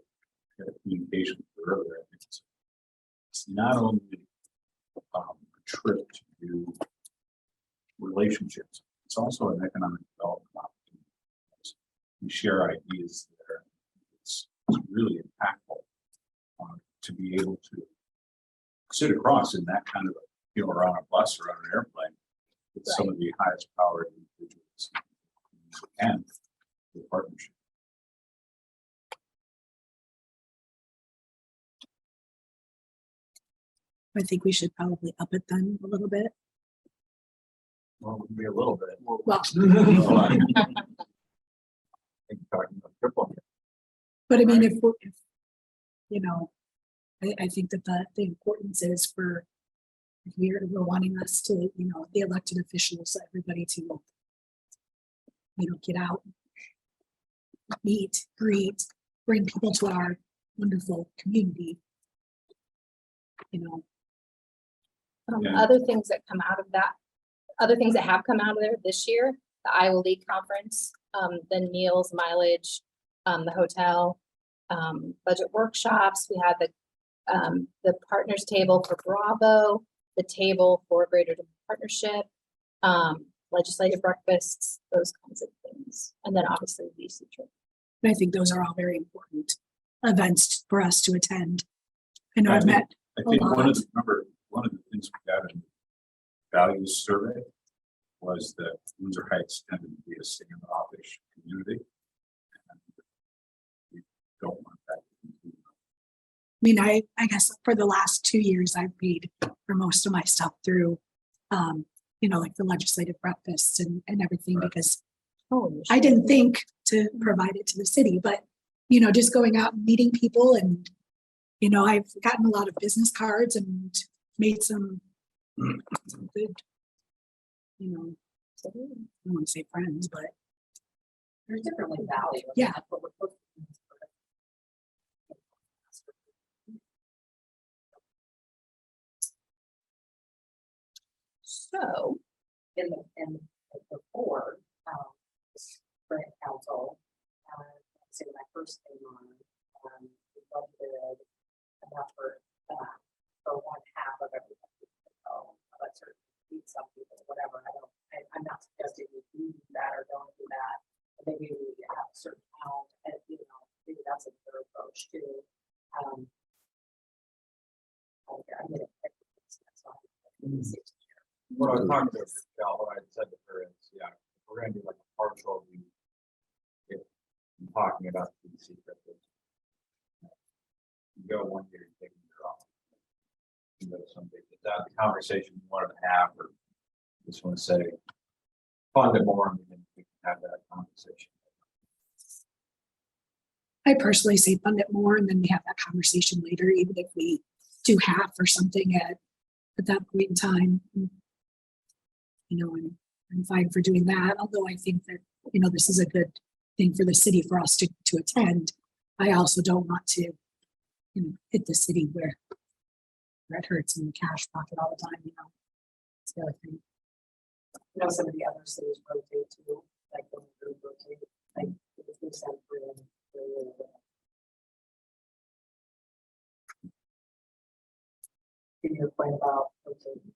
Speaker 8: had a communication earlier. I think it's not only a trip to do relationships, it's also an economic development opportunity. We share ideas there. It's really impactful to be able to sit across in that kind of, or on a bus or on an airplane with some of the highest powered individuals and the partnership.
Speaker 6: I think we should probably up it then a little bit.
Speaker 1: Well, maybe a little bit.
Speaker 6: Well,
Speaker 1: I think talking about triple.
Speaker 6: but I mean, if I think that the importance is for, if we're wanting us to, the elected officials, everybody to, get out, meet, greet, bring people to our wonderful community.
Speaker 8: Yeah.
Speaker 7: Other things that come out of that, other things that have come out of there this year, the Iowa League Conference, the meals, mileage, the hotel, budget workshops. We had the partners table for Bravo, the table for Greater Partnership, legislative breakfasts, those kinds of things. And then obviously the DC trip.
Speaker 6: And I think those are all very important events for us to attend. I know I've met
Speaker 8: I think
Speaker 6: a
Speaker 8: one
Speaker 6: lot.
Speaker 8: of the things we got in the values survey was that Windsor Heights tended to be a standoffish community. And we don't want that to continue.
Speaker 6: I mean, I guess for the last 2 years, I've paid for most of my stuff through, like the legislative breakfasts and everything,
Speaker 8: Right.
Speaker 6: because
Speaker 7: Oh,
Speaker 6: I didn't think to provide it to the city, but, just going out and meeting people and, I've gotten a lot of business cards and made some good, I don't want to say friends, but
Speaker 5: There's different value.
Speaker 6: Yeah.
Speaker 5: That's what we're looking for. So, in the board, grant council, so when I first came on, we budgeted enough for one half of everybody. So, but certainly some people, whatever, I'm not suggesting we do that or don't do that. Maybe we have a certain amount, and maybe that's a better approach too.
Speaker 1: What I was talking to Michelle, what I said to her is, yeah, we're gonna do like a partial. If I'm talking about the secret. You go 1 year, you take a year off. Someday, is that the conversation you wanted to have, or just want to say, fund it more, and then we can have that conversation.
Speaker 6: I personally say fund it more and then we have that conversation later, even if we do half or something at that point in time. I'm fine for doing that, although I think that you know, this is a good thing for the city for us to attend. I also don't want to, you know, hit the city where it hurts in the cash pocket all the time, you know. It's the other thing.
Speaker 5: You know, some of the other cities rotate too, like when we rotate, like if we send for them. Give your point about rotating.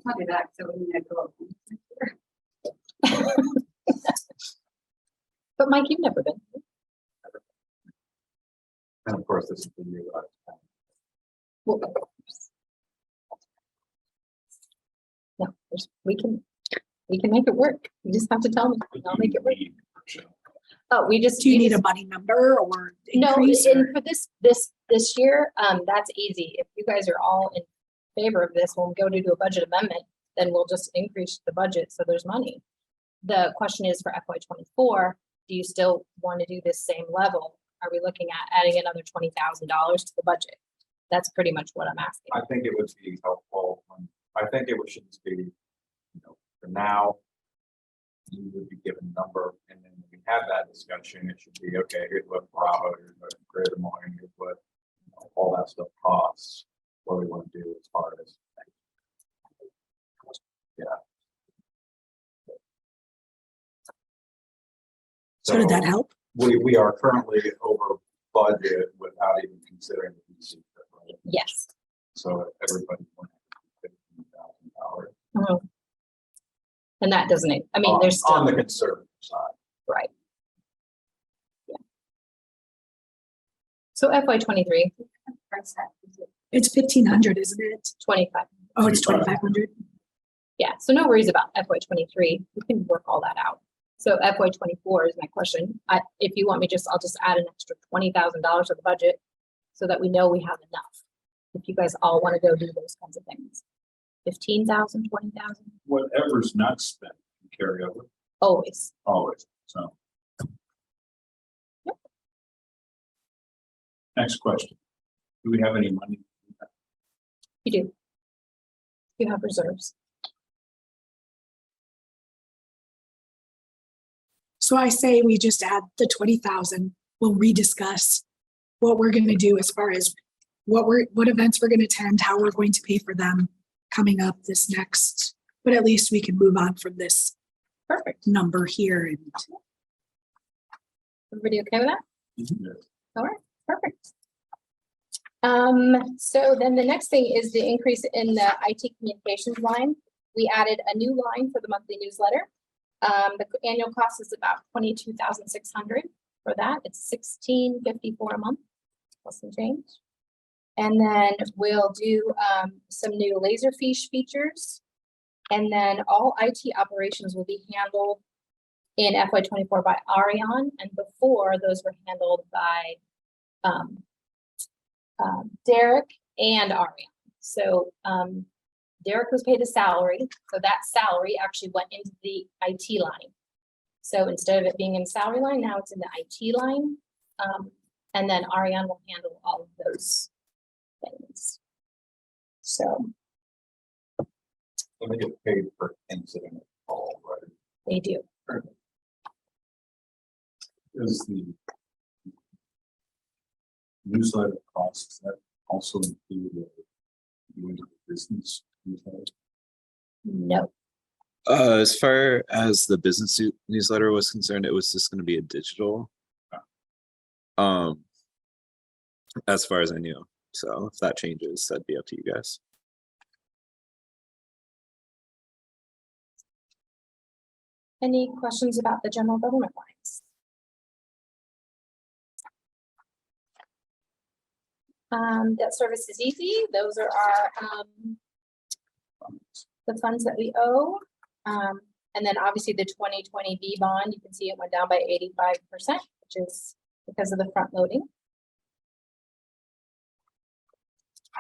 Speaker 3: I'll do that, so we need to go.
Speaker 7: But Mike, you've never been.
Speaker 8: And of course, this is the new,
Speaker 7: Well, no, we can make it work. You just have to tell me. I'll make it work. Oh, we just.
Speaker 6: Do you
Speaker 7: we
Speaker 6: need
Speaker 7: just-
Speaker 6: a money number or
Speaker 7: No,
Speaker 6: increase?
Speaker 7: and
Speaker 6: or-
Speaker 7: for this year, that's easy. If you guys are all in favor of this, when we go to do a budget amendment, then we'll just increase the budget so there's money. The question is for FY '24, do you still want to do this same level? Are we looking at adding another $20,000 to the budget? That's pretty much what I'm asking.
Speaker 1: I think it would be helpful. I think it should just be, you know, for now, you would be given a number, and then when we have that discussion, it should be, okay, here's what Bravo, here's what Greater Des Moines, here's what, you know, all that stuff costs, what we want to do as far as. Yeah.
Speaker 6: So did that help?
Speaker 1: We are currently over budget without even considering the DC. Right?
Speaker 7: Yes.
Speaker 1: So everybody wants $15,000
Speaker 7: Mhm. And that doesn't, I mean, there's
Speaker 1: on
Speaker 7: still,
Speaker 1: the conservative side.
Speaker 7: right. Yeah. So FY '23,
Speaker 6: It's 1,500, isn't it?
Speaker 7: 25.
Speaker 6: Oh, it's 2,500.
Speaker 7: Yeah, so no worries about FY '23. We can work all that out. So FY '24 is my question. If you want me I'll just add an extra $20,000 to the budget so that we know we have enough. If you guys all want to go do those kinds of things. 15,000, 20,000,
Speaker 8: whatever's not spent can carry over
Speaker 7: always.
Speaker 8: always, so.
Speaker 7: Yep.
Speaker 8: Next question. Do we have any money?
Speaker 7: You do. You have reserves.
Speaker 6: So I say we just add the 20,000. We'll rediscuss what we're going to do as far as what events we're going to attend, how we're going to pay for them coming up this next, but at least we can move on from this
Speaker 7: Perfect.
Speaker 6: number here. And
Speaker 7: Everybody okay with that?
Speaker 8: Yes.
Speaker 7: All right, perfect. So then the next thing is the increase in the IT communications line. We added a new line for the monthly newsletter. The annual cost is about $22,600 for that. It's $16.54 a month plus some change. And then we'll do some new Laserfish features. And then all IT operations will be handled in FY '24 by Ariane, and before those were handled by Derek and Ariane. So Derek was paid a salary, so that salary actually went into the IT line. So instead of it being in salary line, now it's in the IT line. And then Ariane will handle all of those things. So
Speaker 1: Let me get paid for incident call, right?
Speaker 7: they do.
Speaker 8: Is the newsletter costs that also include the business newsletter?
Speaker 7: No,
Speaker 9: As far as the business newsletter was concerned, it was just gonna be a digital. As far as I knew, so if that changes, that'd be up to you guys.
Speaker 7: any questions about the general government lines? Debt service is easy. Those are our the funds that we owe. And then obviously the 2020 B bond, you can see it went down by 85%, which is because of the front loading.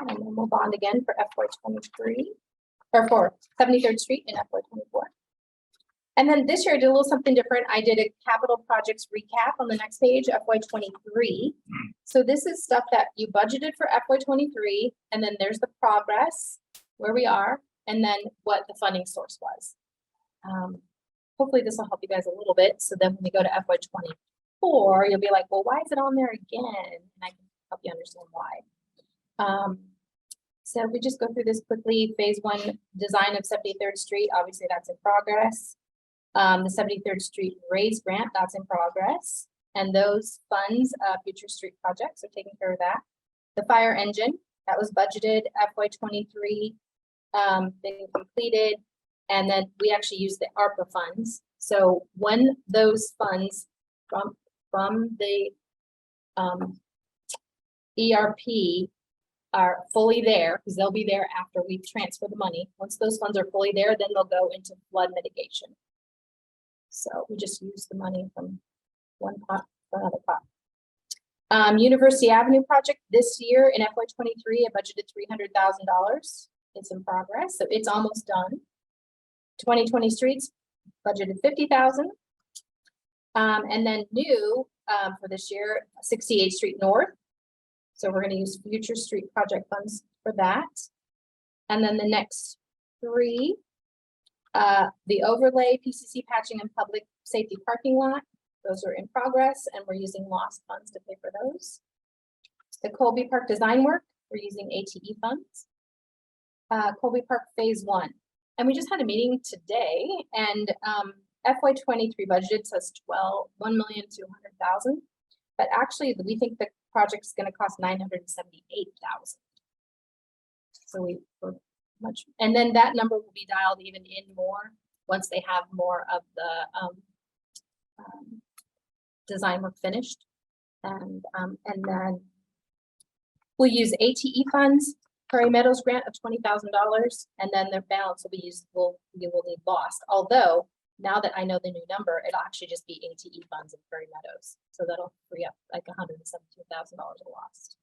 Speaker 7: And then we'll bond again for FY '23 or for 73rd Street in FY '24. And then this year I did a little something different. I did a capital projects recap on the next page, FY '23. So this is stuff that you budgeted for FY '23, and then there's the progress, where we are, and then what the funding source was. Hopefully this will help you guys a little bit. So then when we go to FY 24, you'll be like, well, why is it on there again? And I can help you understand why. So we just go through this quickly. Phase 1 design of 73rd Street, obviously that's in progress. The 73rd Street raise grant, that's in progress. And those funds, future street projects are taking care of that. The fire engine, that was budgeted FY 23, been completed. And then we actually use the ARPA funds. So when those funds from the ERP are fully there, because they'll be there after we transfer the money. Once those funds are fully there, then they'll go into flood mitigation. So we just use the money from one pot for another pot. University Avenue project this year in FY 23, I budgeted $300,000. It's in progress, so it's almost done. 2020 streets budgeted 50,000. And then new for this year, 68th Street North. So we're going to use future street project funds for that. And then the next three, the overlay, PCC patching and public safety parking lot. Those are in progress and we're using lost funds to pay for those. The Colby Park design work, we're using ATE funds. Colby Park phase 1. And we just had a meeting today and FY 23 budget says $1,200,000. But actually we think the project is going to cost $978,000. So we're much, and then that number will be dialed even in more once they have more of the design work finished. And then we'll use ATE funds, Prairie Meadows grant of $20,000, and then their balance will be used. We will need lost. Although now that I know the new number, it'll actually just be ATE funds in Prairie Meadows. So that'll free up like $172,000 lost.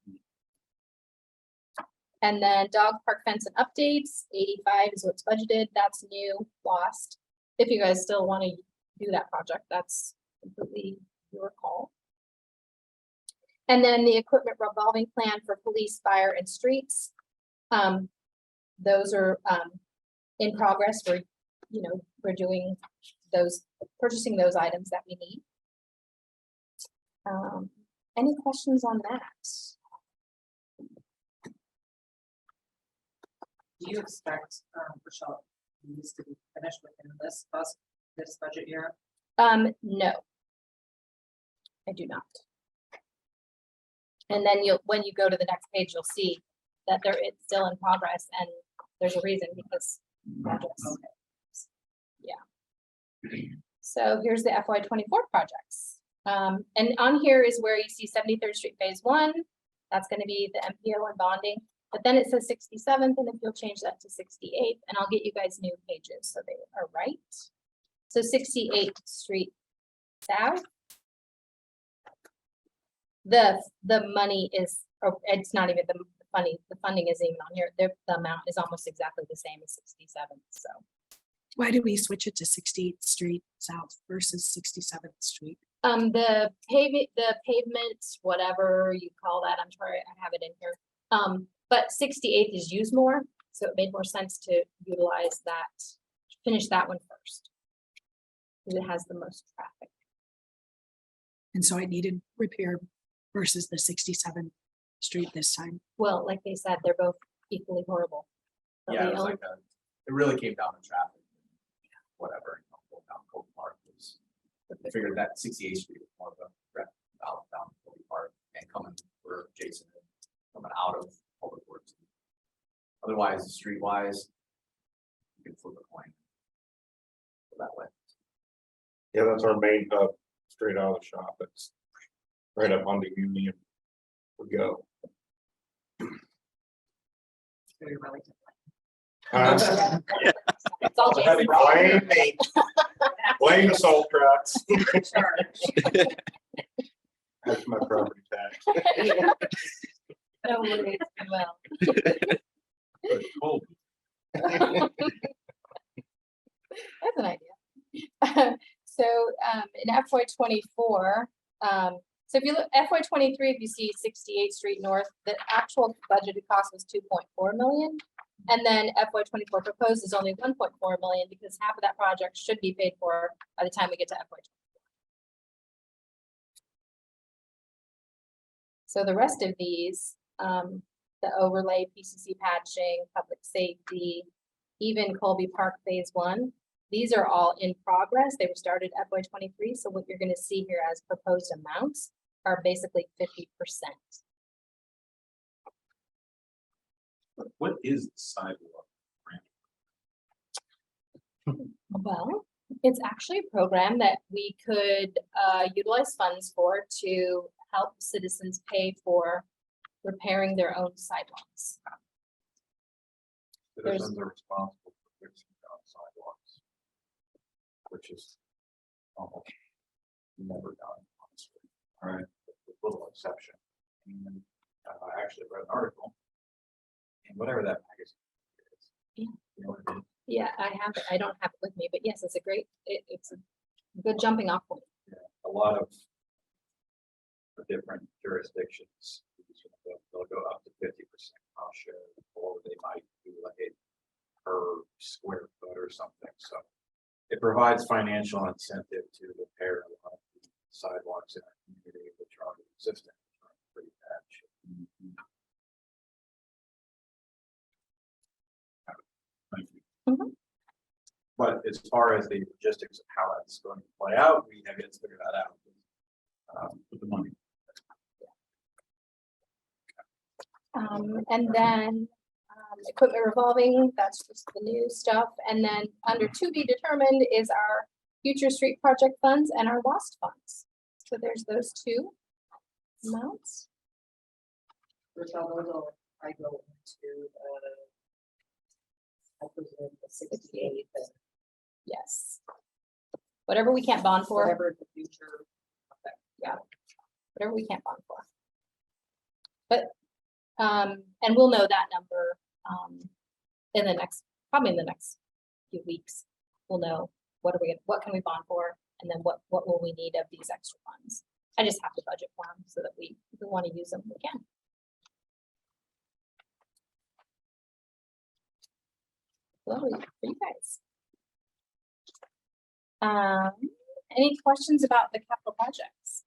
Speaker 7: And then dog park fence and updates, 85 is what's budgeted. That's new, lost. If you guys still want to do that project, that's completely your call. And then the equipment revolving plan for police, fire, and streets. Those are in progress. We're doing those, purchasing those items that we need. Any questions on that?
Speaker 5: Do you expect, Rochelle, these to be finished within this budget year?
Speaker 7: No, I do not. And then when you go to the next page, you'll see that it's still in progress and there's a reason because projects. Yeah. So here's the FY 24 projects. And on here is where you see 73rd Street phase 1. That's going to be the MPO and bonding. But then it says 67th, and if you'll change that to 68th, and I'll get you guys new pages so they are right. So 68th Street South. The money is, or it's not even the funding isn't even on here. The amount is almost exactly the same as 67th. So
Speaker 6: Why do we switch it to 68th Street South versus 67th Street?
Speaker 7: the pavement, whatever you call that, I'm sorry, I have it in here. But 68th is used more, so it made more sense to utilize that, finish that one first. Because it has the most traffic.
Speaker 6: And so it needed repair versus the 67th Street this time.
Speaker 7: Well, like they said, they're both equally horrible. But
Speaker 1: Yeah,
Speaker 7: we
Speaker 1: it was
Speaker 7: own-
Speaker 1: like it really came down to traffic. Whatever, down Cold Park was, I figured that 68th Street was more of a threat down Cold Park and coming for Jason, coming out of Public Works. Otherwise, streetwise, you can flip a coin. That way.
Speaker 4: Yeah, that's our main hub, straight out of the shop. It's right up on the Union. We go.
Speaker 5: Very relative.
Speaker 7: It's all Jason.
Speaker 4: Blame me. Blame the salt trucks. That's my property tax.
Speaker 7: No worries, well.
Speaker 8: But cold.
Speaker 7: That's an idea. So in FY 24, so if you look FY 23, if you see 68th Street North, the actual budgeted cost was 2.4 million. And then FY 24 proposed is only 1.4 million because half of that project should be paid for by the time we get to FY. So the rest of these, the overlay, PCC patching, public safety, even Colby Park Phase 1, these are all in progress. They were started FY 23. So what you're going to see here as proposed amounts are basically 50%.
Speaker 8: What is the sidewalk?
Speaker 7: Well, it's actually a program that we could utilize funds for to help citizens pay for repairing their own sidewalks. There's-
Speaker 1: Citizens are responsible for fixing down sidewalks. Which is almost never done, honestly. All right, with little exception. And I actually read an article. And whatever that magazine is.
Speaker 7: Yeah.
Speaker 1: You know what it is?
Speaker 7: Yeah, I have it. I don't have it with me, but yes, it's a great, it's a good jumping off point.
Speaker 1: Yeah, a lot of the different jurisdictions, they'll go up to 50% cost share, or they might do like a per square foot or something. So it provides financial incentive to repair a lot of the sidewalks in our community, which are existing, which are in pretty bad shape.
Speaker 8: Thank you.
Speaker 7: Mhm.
Speaker 1: But as far as the logistics of how that's going to play out, we have yet to figure that out.
Speaker 8: With the money.
Speaker 7: And then equipment revolving, that's just the new stuff. And then under to be determined is our future street project funds and our lost funds. So there's those two amounts.
Speaker 5: Which all those will, I go into, I presume the 68, and
Speaker 7: Yes. Whatever we can't bond for,
Speaker 5: whatever the future.
Speaker 7: whatever we can't bond for. But, and we'll know that number, in the next, probably in the next few weeks. We'll know what what can we bond for, and then what will we need of these extra funds. I just have to budget for them so that if we want to use them, we can. Lovely for you guys. Any questions about the capital projects?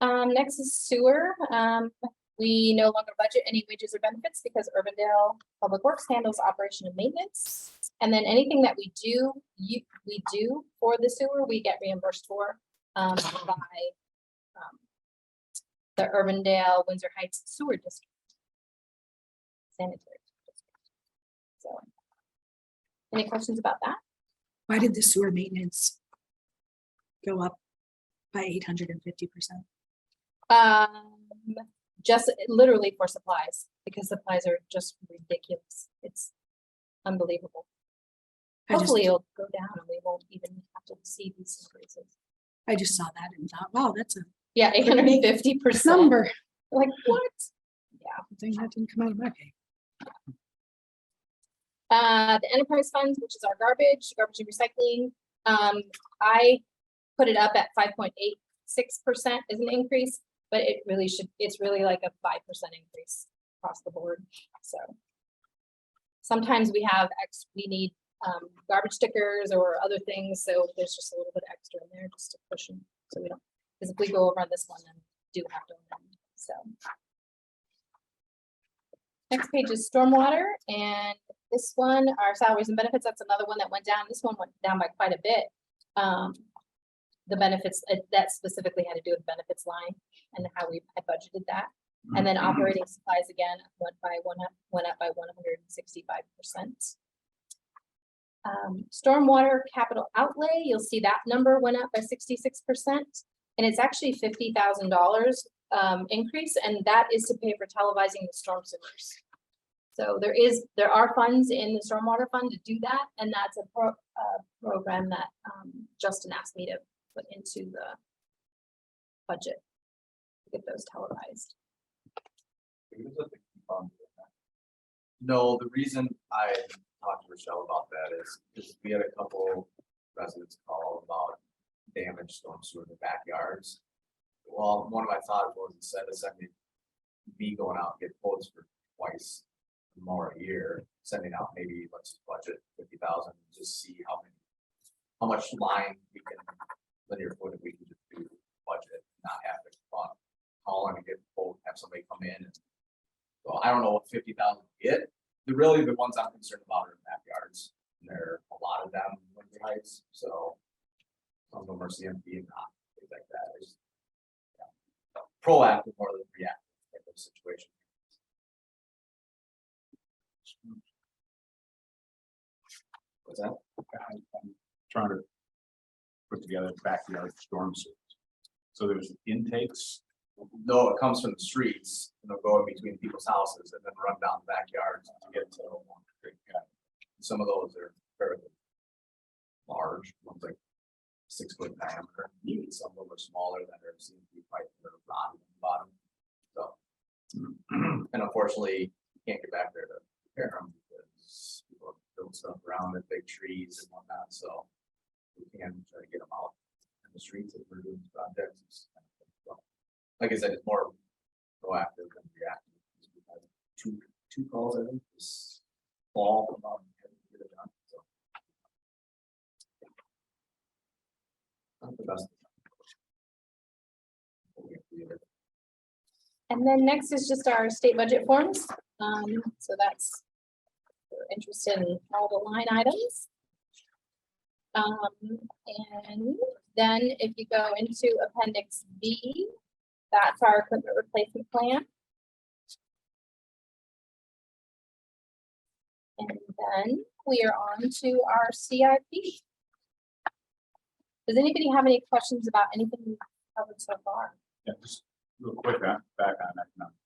Speaker 7: Next is sewer. We no longer budget any wages or benefits because Urbandale Public Works handles operation and maintenance. And then anything that we do for the sewer, we get reimbursed for by the Urbandale Windsor Heights Sewer District. Sanitary district. So, any questions about that?
Speaker 6: Why did the sewer maintenance go up by 850%?
Speaker 7: Just literally for supplies, because supplies are just ridiculous. It's unbelievable. Hopefully it'll go down and we won't even have to see these increases.
Speaker 6: I just saw that and thought, wow, that's a
Speaker 7: Yeah, 850%.
Speaker 6: number.
Speaker 7: Like what?
Speaker 6: Thing that didn't come out of my pay.
Speaker 7: The enterprise funds, which is our garbage and recycling. I put it up at 5.86% is an increase, but it really it's really like a 5% increase across the board. So sometimes we need garbage stickers or other things, so there's just a little bit extra in there just to push them, so we don't, because if we go over on this one, then we do have to amend. So next page is stormwater, and this one, our salaries and benefits, that's another one that went down. This one went down by quite a bit. The benefits, that specifically had to do with benefits line and how we had budgeted that. And then operating supplies again went up by 165%. Stormwater capital outlay, you'll see that number went up by 66%, and it's actually $50,000 increase, and that is to pay for televising the storm sewers. So there are funds in the stormwater fund to do that, and that's a program that Justin asked me to put into the budget to get those televised.
Speaker 10: No, the reason I talked to Rochelle about that is because we had a couple residents call about damaged storm sewer in their backyards. Well, one of my thoughts was instead of sending me going out and get quotes for twice more a year, sending out maybe let's just budget 50,000, just see how much line we can, linear foot we can just do budget, not have to call and get a quote, have somebody come in and. So I don't know what 50,000 get. Really, the ones I'm concerned about are backyards. There are a lot of them in Windsor Heights, so some of them are CMP and not things like that. It's, yeah, proactive more than reactive type of situation. What's that?
Speaker 8: I'm trying to put together backyard storm sewers. So there's intakes.
Speaker 10: No, it comes from the streets, and they'll go in between people's houses and then run down the backyards to get to. Some of those are fairly large, one's like 6 foot diameter. Even some of them are smaller that are seem to be pipe that are rotten at the bottom. So, and unfortunately, you can't get back there to repair them because people build stuff around it, big trees and whatnot. So we can try to get them out in the streets if we're doing projects. So, like I said, it's more proactive than reactive. We had two calls, I think, this fall about getting it done. So not the best.
Speaker 7: And then next is just our state budget forms. So that's, if you're interested in all the line items. And then if you go into Appendix B, that's our equipment replacement plan. And then we are on to our CIP. Does anybody have any questions about anything we've covered so far?
Speaker 8: Yeah, just real quick back on economic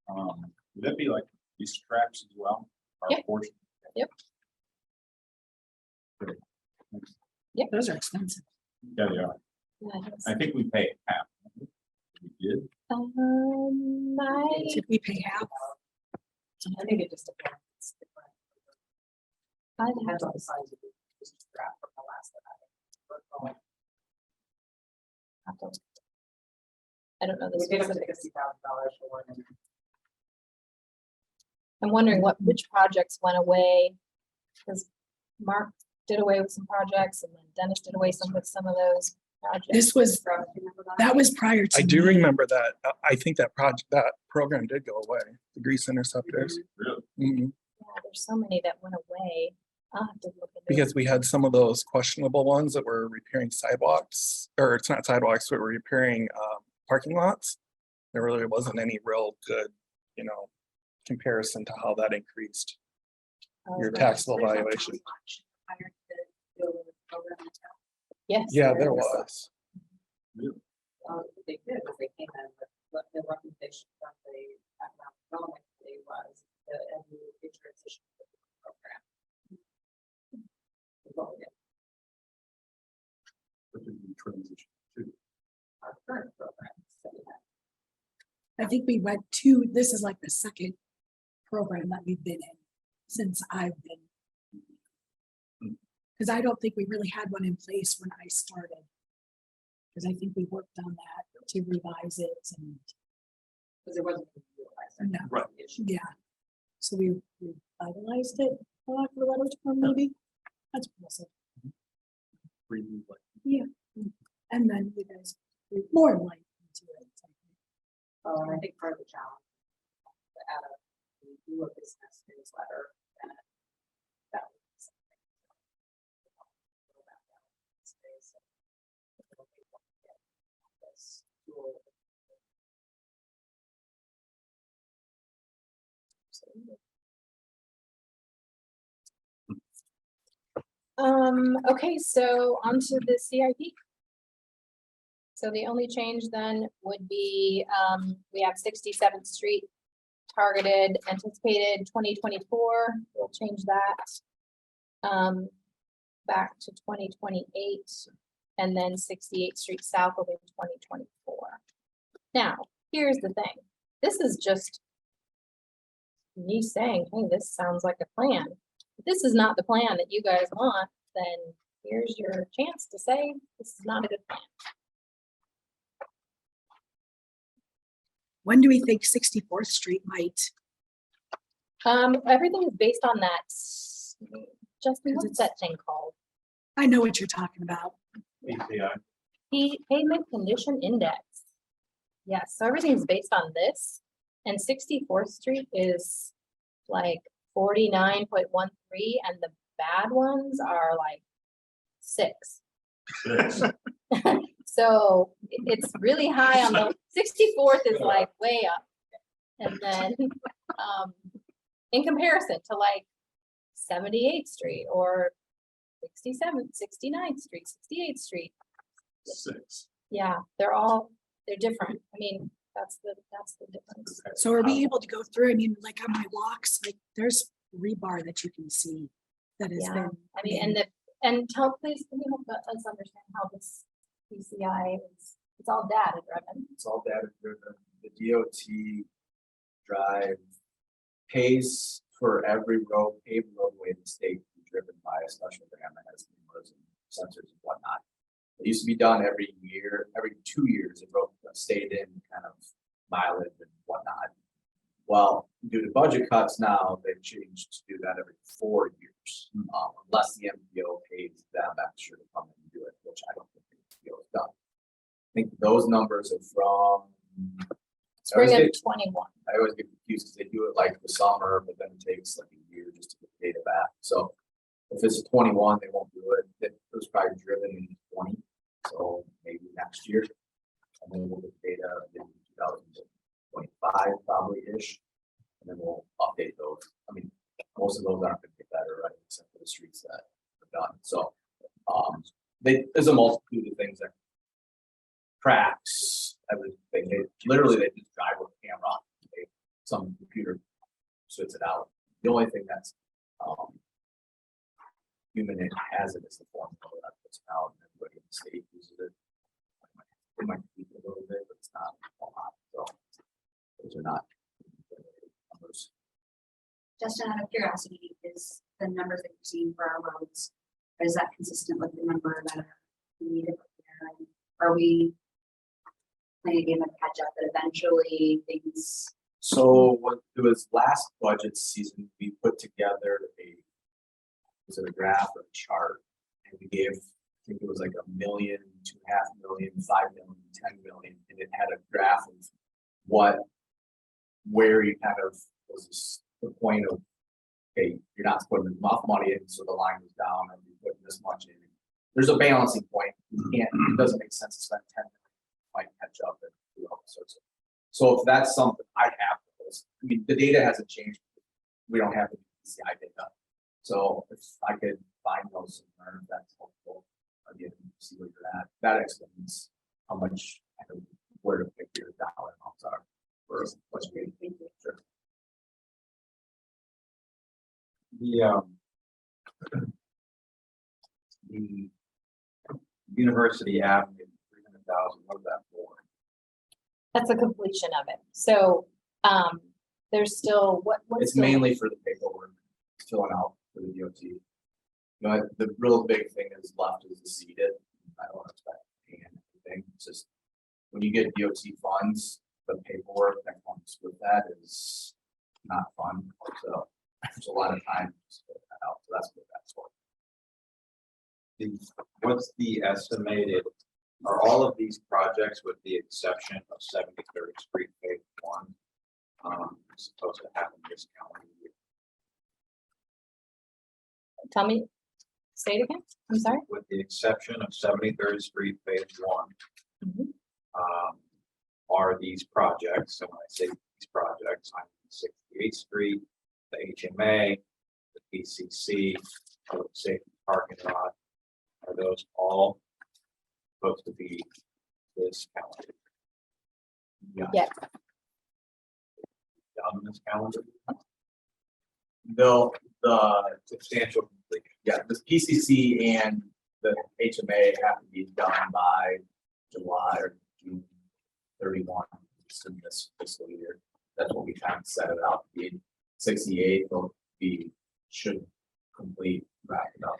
Speaker 8: development. Would that be like these tracks as well? Our
Speaker 7: Yep.
Speaker 8: portion?
Speaker 7: Yep.
Speaker 6: Yeah, those are expensive.
Speaker 8: Yeah, they are. I think we pay half. We did.
Speaker 6: If we pay half.
Speaker 5: I think it just depends.
Speaker 7: I
Speaker 5: Depends on the size of the draft from the last that
Speaker 7: I don't know
Speaker 5: we
Speaker 7: this.
Speaker 5: did
Speaker 7: specific-
Speaker 5: $60,000 for one. And
Speaker 7: I'm wondering which projects went away. Because Mark did away with some projects and then Dennis did away with some of those projects.
Speaker 6: This was, that was prior to.
Speaker 2: I do
Speaker 6: me.
Speaker 2: remember that. I think that program did go away, the grease interceptors.
Speaker 8: Really?
Speaker 2: Mhm.
Speaker 7: Yeah, there's so many that went away. I'll have to look into it.
Speaker 2: Because we had some of those questionable ones that were repairing sidewalks, or it's not sidewalks, but we're repairing parking lots. There really wasn't any real good, comparison to how that increased your taxable valuation.
Speaker 7: Yes.
Speaker 2: Yeah, there was.
Speaker 5: They did, because they came in with what the recommendation from the economic development committee was the transition program.
Speaker 8: What did we transition to?
Speaker 5: Our current program. So we have
Speaker 6: I think we went to, this is like the second program that we've been in since I've been. Because I don't think we really had one in place when I started. Because I think we worked on that to revise it and,
Speaker 5: because it wasn't.
Speaker 6: No.
Speaker 8: Right.
Speaker 6: yeah. So we revitalized it, for lack of a better term, maybe. That's possible.
Speaker 8: Preview, like,
Speaker 6: Yeah. And then you guys threw more light into it.
Speaker 5: And I think part of the challenge, to add a do a business newsletter. And that was something. This tool.
Speaker 7: Okay, so onto the CIP. So the only change then would be, we have 67th Street targeted, anticipated 2024, we'll change that. Back to 2028, and then 68th Street South will be 2024. Now, here's the thing, this is just me saying, hey, this sounds like a plan. If this is not the plan that you guys want, then here's your chance to say, this is not a good plan.
Speaker 6: When do we think 64th Street might?
Speaker 7: Everything is based on that. Justin, what's
Speaker 6: it's-
Speaker 7: that thing called?
Speaker 6: I know what you're talking about.
Speaker 1: PCI.
Speaker 7: Pavement Condition Index. Yes, so everything is based on this, and 64th Street is like 49.13, and the bad ones are like 6. So it's really high on the 64th is like way up. And then, in comparison to like 78th Street or 67th, 69th Street, 68th Street.
Speaker 8: 6.
Speaker 7: Yeah, they're different. I mean, that's the difference.
Speaker 6: So are we able to go through, I mean, like on my walks, like there's rebar that you can see that has
Speaker 7: Yeah,
Speaker 6: been.
Speaker 7: I mean, please, can you help us understand how this PCI is, it's all data driven.
Speaker 10: It's all data driven. The DOT drive pays for every paved roadway in the state to be driven by a special dam that has cameras and sensors and whatnot. It used to be done every year, every 2 years, it stayed in kind of mileage and whatnot. Well, due to budget cuts now, they've changed to do that every 4 years. Unless the MPO pays them extra to come in and do it, which I don't think the MPO has done. I think those numbers are from.
Speaker 7: Spring of 21.
Speaker 10: I always get confused because they do it like the summer, but then it takes like a year just to get the data back. So if it's 21, they won't do it. It was probably driven in 20, so maybe next year. And then we'll get data in 2025 probably ish. And then we'll update those. I mean, most of those aren't going to get better, right? Except for the streets that are done. So there's a multitude of things that cracks, everything. They literally they just drive with a camera. Some computer spits it out. The only thing that's human hazard is the formula that puts it out, and everybody in the state uses it. It might be a little bit, but it's not a lot. So those are not numbers.
Speaker 3: Just out of curiosity, is the numbers that you're seeing for our roads, is that consistent with the number that are needed? Are we playing a game of catch up that eventually things?
Speaker 10: So what it was last budget season, we put together was it a graph or a chart? And we gave, I think it was like 1 million, 2.5 million, 5 million, 10 million, and it had a graph of where you kind of was the point of, okay, you're not putting enough money in, so the line was down, and you're putting this much in. There's a balancing point. You can't, it doesn't make sense to spend 10 million, might catch up and do all sorts of. So if that's something I have, I mean, the data hasn't changed. We don't have the PCI data. So if I could find those somewhere, that's helpful. Again, see where you're at. That explains how much, where to pick your dollar amounts are for what's being. Sure.
Speaker 1: The University Avenue, 300,000, what's that for?
Speaker 7: That's a completion of it. So, there's still, what's
Speaker 10: It's
Speaker 7: still-
Speaker 10: mainly for the paperwork, filling out for the DOT. You know, the real big thing is left is to seed it. I don't expect paying anything. It's just when you get DOT funds, the paperwork that comes with that is not fun. So there's a lot of time to fill that out. So that's what that's for.
Speaker 1: What's the estimated, are all of these projects, with the exception of 73rd Street Phase 1, supposed to happen this calendar year?
Speaker 7: Tell me, say it again. I'm sorry.
Speaker 1: With the exception of 73rd Street Phase 1,
Speaker 7: Mhm.
Speaker 1: are these projects, and when I say these projects, I'm 68th Street, the HMA, the PCC, the safety parking lot, are those all supposed to be this calendar?
Speaker 7: Yes.
Speaker 1: Done this calendar?
Speaker 10: No, the
Speaker 1: Substantial completion.
Speaker 10: yeah, the PCC and the HMA have to be done by July or June 31 in this fiscal year. That's what we kind of set it out to be. 68 will be, should complete, wrap it up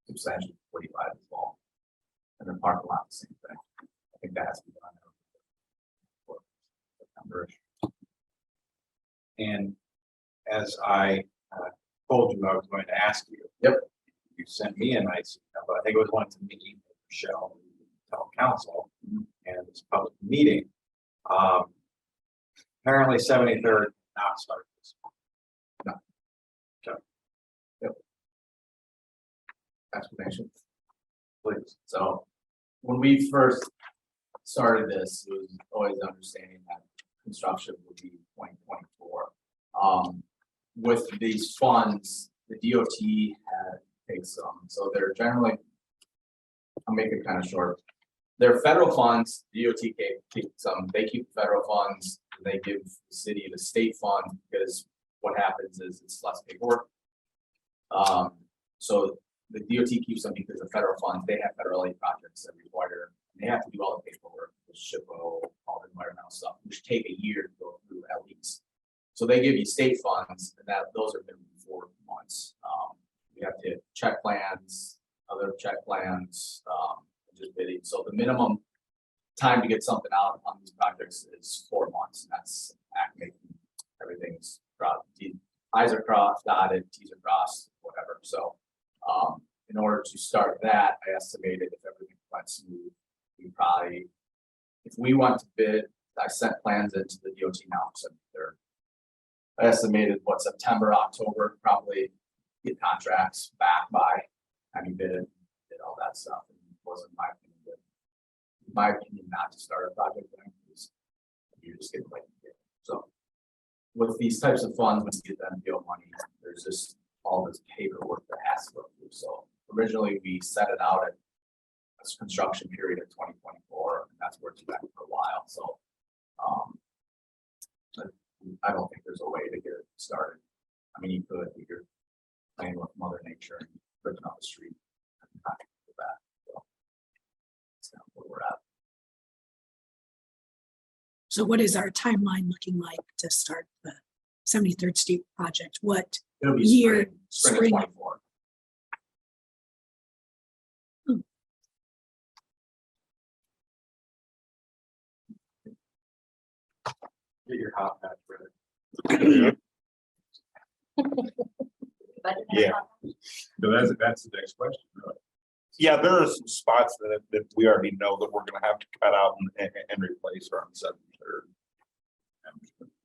Speaker 10: substantially 45 as well. And then parking lot, the same thing. I think that has to be done. For September.
Speaker 1: And as I told you, I was going to ask you.
Speaker 10: Yep.
Speaker 1: You sent me a nice email, but I think it was one to me, Michelle, town council, and this public meeting. Apparently 73rd not started this.
Speaker 10: Explanation, please. So when we first started this, it was always understanding that construction would be 2024. With these funds, the DOT had takes some, so they're generally, I'll make it kind of short. They're federal funds, DOT keep some, they keep federal funds, they give the city the state fund, because what happens is it's less paperwork. So the DOT keeps them because the federal funds, they have federal aid projects that require, they have to do all the paperwork, the SHPO, all the environmental stuff, which take a year to go through at least. So they give you state funds, and those are minimum 4 months. You have to check plans, other check plans, just bidding. So the minimum time to get something out on these projects is 4 months. And that's making everything's I's are crossed, dotted, T's are crossed, whatever. So in order to start that, I estimated if everything went smooth, we probably, if we want to bid, I sent plans into the DOT now, so they're, I estimated what, September, October, probably get contracts back by, did all that stuff. And it wasn't my opinion, but in my opinion, not to start a project then, because you just get like, so with these types of funds, when you get that deal money, there's just all this paperwork that has to go through. So originally we set it out at a construction period of 2024, and that's where it's been for a while. So I don't think there's a way to get it started. I mean, you could, if you're playing with Mother Nature and ripping up the street and not do that. So that's kind of where we're at.
Speaker 6: So what is our timeline looking like to start the 73rd Street project? What
Speaker 10: It'll be
Speaker 6: year?
Speaker 10: spring of
Speaker 6: Spring.
Speaker 10: 24.
Speaker 1: Get your hot patch ready.
Speaker 3: But
Speaker 8: Yeah. So that's the next question, really. Yeah, there are some spots that we already know that we're gonna have to cut out and replace around 73rd.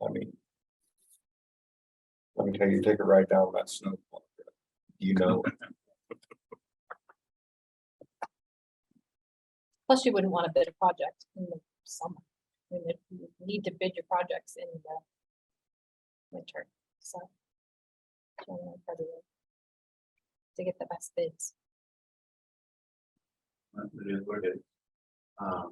Speaker 8: I mean, let me tell you, take it right down that snow. You know,
Speaker 7: Plus, you wouldn't want to bid a project in the summer. I mean, you need to bid your projects in the winter, so. January, February, to get the best bids.
Speaker 1: It is what it is. I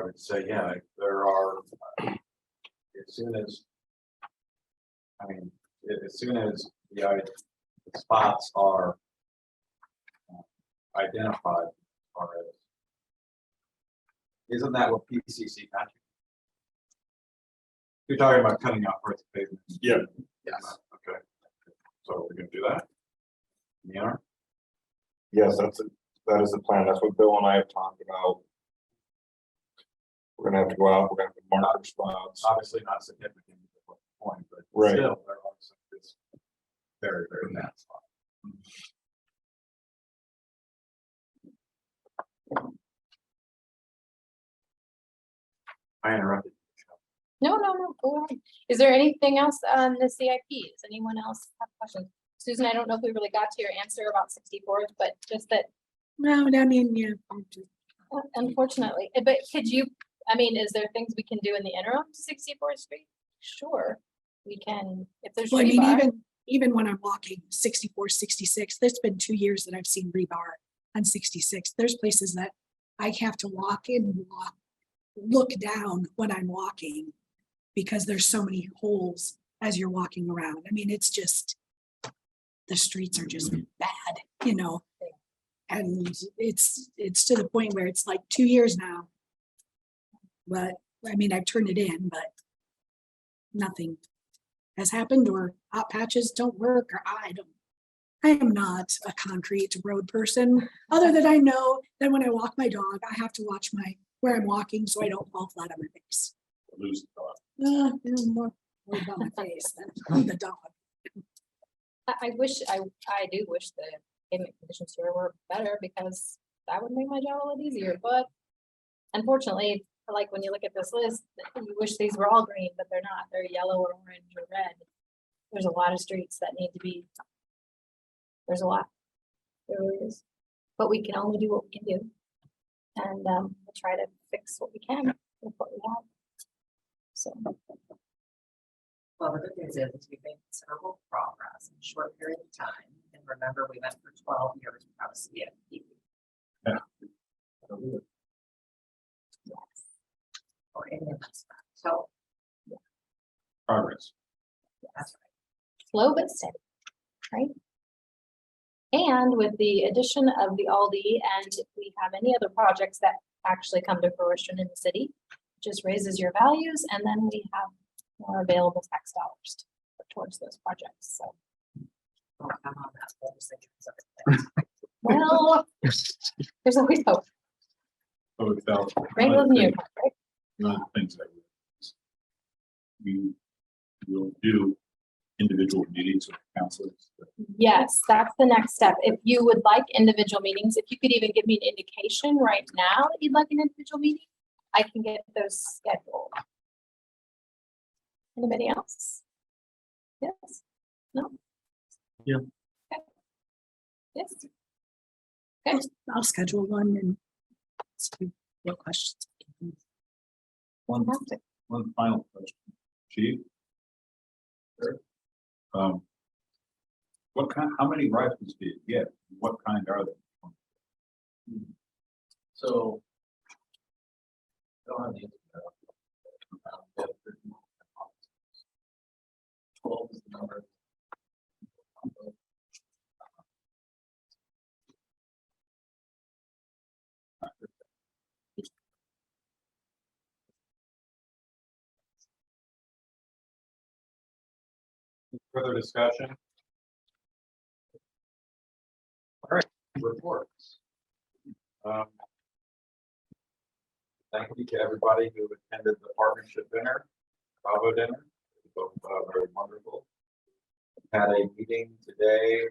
Speaker 1: would say, yeah, there are, as soon as, as soon as the spots are identified, or isn't that what PCC country? You're talking about cutting out parts of pavement.
Speaker 8: yeah,
Speaker 10: Yes.
Speaker 1: Okay. So we're gonna do that? Yeah.
Speaker 8: yes, that is the plan. That's what Bill and I have talked about. We're gonna have to go out, we're gonna have to mark our spots.
Speaker 1: Obviously not significant at what point, but
Speaker 8: Right.
Speaker 1: still, there are some, it's very, very bad spot. I interrupted.
Speaker 7: No, go ahead. Is there anything else on the CIPs? Anyone else have questions? Susan, I don't know if we really got to your answer about 64th, but just that
Speaker 6: No, I mean, yeah.
Speaker 7: unfortunately, but could you, is there things we can do in the interim to 64th Street? Sure, we can, if there's
Speaker 6: Well, I mean,
Speaker 7: rebar.
Speaker 6: even when I'm walking 64, 66, there's been 2 years that I've seen rebar on 66. There's places that I have to look down when I'm walking because there's so many holes as you're walking around. I mean, it's just, the streets are just bad, and it's to the point where it's like 2 years now. But I've turned it in, but nothing has happened, or hot patches don't work, or I am not a concrete road person, other than I know that when I walk my dog, I have to watch where I'm walking so I don't fall flat on my face.
Speaker 8: Lose the thought.
Speaker 6: Worried about my face, then the dog.
Speaker 7: I do wish the payment conditions here were better because that would make my job a lot easier, but unfortunately, like when you look at this list, you wish these were all green, but they're not. They're yellow or orange or red. There's a lot of streets that need to be. There's a lot. There really is. But we can only do what we can do. And we'll try to fix what we can with what we have. So,
Speaker 5: Well, the good news is we've made considerable progress in a short period of time. And remember, we went for 12 years without a CFP.
Speaker 7: yes,
Speaker 5: Or any of that stuff. So
Speaker 8: Progress.
Speaker 5: that's right.
Speaker 7: slow but steady, right? And with the addition of the Aldi, and if we have any other projects that actually come to fruition in the city, just raises your values, and then we have more available tax dollars to put towards those projects. So,
Speaker 5: Oh, come on, that's what we're saying. So,
Speaker 7: well, there's always hope.
Speaker 8: So we felt.
Speaker 7: Rainbows and unicorns, right?
Speaker 8: One of the things that we will do individual meetings with councils.
Speaker 7: Yes, that's the next step. If you would like individual meetings, if you could even give me an indication right now that you'd like an individual meeting, I can get those scheduled. Anybody else? Yes? No?
Speaker 2: Yeah.
Speaker 7: Okay. Yes,
Speaker 6: I'll schedule one and see what questions.
Speaker 7: fantastic.
Speaker 8: One final question, Chief. Sure. What kind, how many rifles do you get? What kind are they?
Speaker 10: So. Don't have the answer to that. 12 is the number.
Speaker 1: Further discussion? All right, reports. Thank you to everybody who attended the partnership dinner, Bravo dinner. Both very wonderful. Had a meeting today,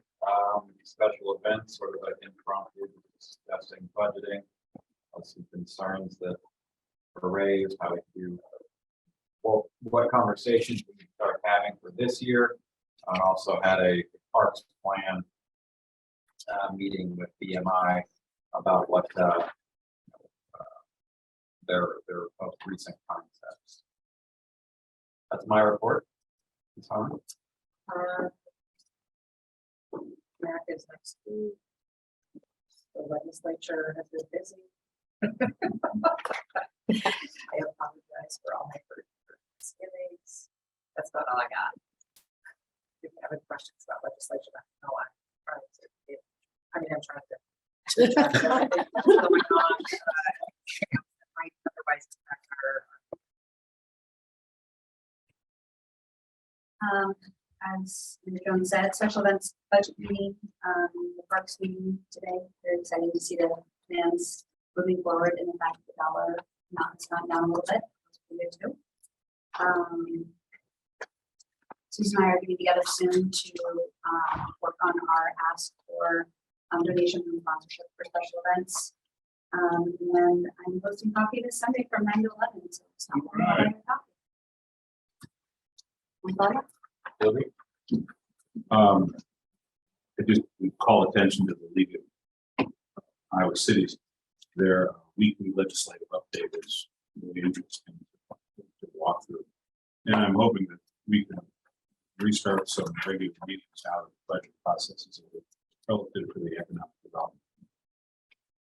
Speaker 1: special events, sort of an impromptu discussing budgeting. Some concerns that were raised, how we do, well, what conversations we can start having for this year. I also had a parks plan meeting with BMI about what their most recent concepts. That's my report.
Speaker 5: Mac is next week. The legislature has been busy. I apologize for all my misgivings. That's about all I got. If you have any questions about legislation, I know I'm trying to. I'm trying to. Otherwise,
Speaker 3: As Mr. Jones said, special events budget meeting, the parks meeting today. Very exciting to see the plans moving forward, and in fact, the dollar it's not down a little bit. That's pretty good too. Susan and I are getting together soon to work on our ask for donation and sponsorship for special events. And I'm hosting coffee this Sunday from 9 to 11. So it's not more than coffee.
Speaker 8: I just would call attention to the League of Iowa Cities. Their weekly legislative update is really interesting to walk through. And I'm hoping that we can restart some regular meetings out of the budget processes relative to the economic development.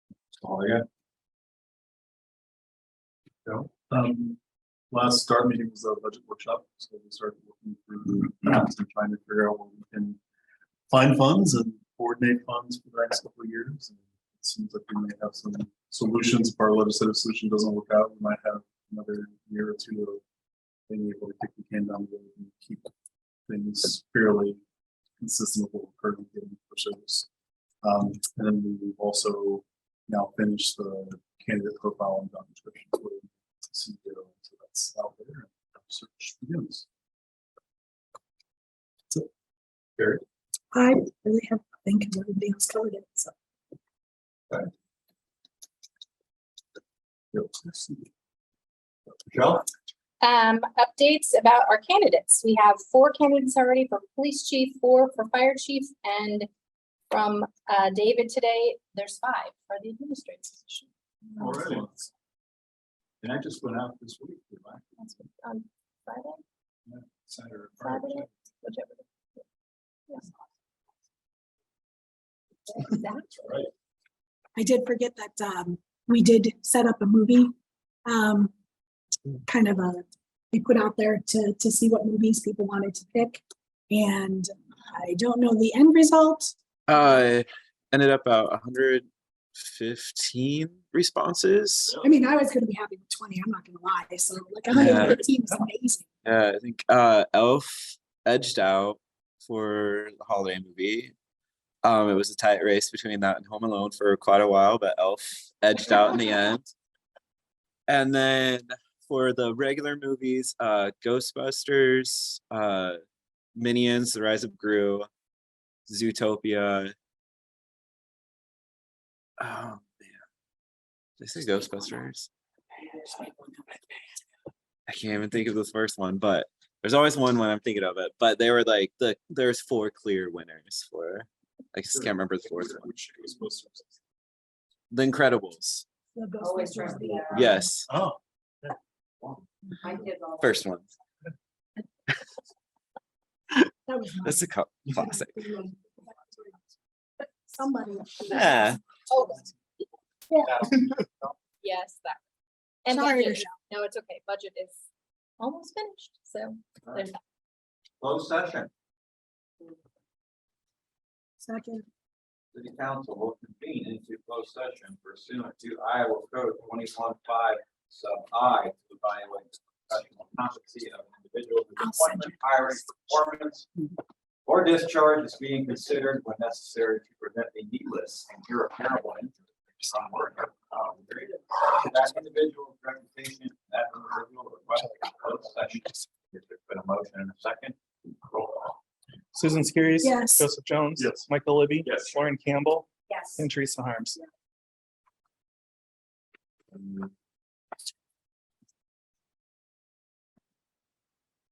Speaker 8: That's all I got.
Speaker 11: So, last start meeting was a budget workshop, so we started looking through and trying to figure out where we can find funds and coordinate funds for the next couple of years. And it seems like we may have some solutions. If our legislative solution doesn't work out, we might have another year or two of being able to kick the can down the road and keep things fairly consistent with what we're currently getting for service. And then we've also now finished the candidate profile and job description for the CEO, so that's out there. And search begins.
Speaker 6: I really have, I think everybody else covered it, so.
Speaker 11: Michelle?
Speaker 7: Updates about our candidates. We have 4 candidates already for police chief, 4 for fire chief, and from David today, there's 5 for the administrative position.
Speaker 8: Already. And I just went out this week. Did I?
Speaker 7: That's on Friday,
Speaker 8: Senator.
Speaker 7: Saturday, whichever. Yes. Exactly.
Speaker 8: Right.
Speaker 6: I did forget that we did set up a movie. Kind of we put out there to see what movies people wanted to pick. And I don't know the end result.
Speaker 9: Ended up about 115 responses.
Speaker 6: I mean, I was gonna be happy with 20, I'm not gonna lie. So like 115 is amazing.
Speaker 9: Yeah, I think Elf edged out for the holiday movie. It was a tight race between that and Home Alone for quite a while, but Elf edged out in the end. And then for the regular movies, Ghostbusters, Minions, The Rise of Gru, Zootopia. Oh man, did I say Ghostbusters? I can't even think of the first one, but there's always one when I'm thinking of it. But they were like there's 4 clear winners for. I just can't remember the 4th one. The Incredibles.
Speaker 6: The
Speaker 5: Always
Speaker 6: Ghostbusters,
Speaker 5: from the,
Speaker 9: Yes,
Speaker 11: Oh.
Speaker 5: my kids all.
Speaker 9: first one.
Speaker 6: that was
Speaker 9: That's a classic.
Speaker 6: Somebody.
Speaker 9: Yeah.
Speaker 7: Oh, yeah. Yes, that. And
Speaker 6: Sorry,
Speaker 7: budget,
Speaker 6: Michelle.
Speaker 7: no, it's okay. Budget is almost finished, so there's that.
Speaker 1: Closed session.
Speaker 6: Second.
Speaker 1: City council will convene into closed session pursuant to Iowa Code 21.5 sub I to evaluate the professional competency of an individual whose appointment, hiring, performance, or discharge is being considered when necessary to prevent a needless and irreparable injury from work. That individual's reputation, that individual requesting a closed session. There's been a motion and a second. Roll call.
Speaker 2: Susan Skiris.
Speaker 6: Yes.
Speaker 2: Joseph Jones.
Speaker 11: Yes.
Speaker 2: Michael Libby.
Speaker 11: Yes.
Speaker 2: Lauren Campbell
Speaker 5: Yes.
Speaker 2: and Teresa Harms.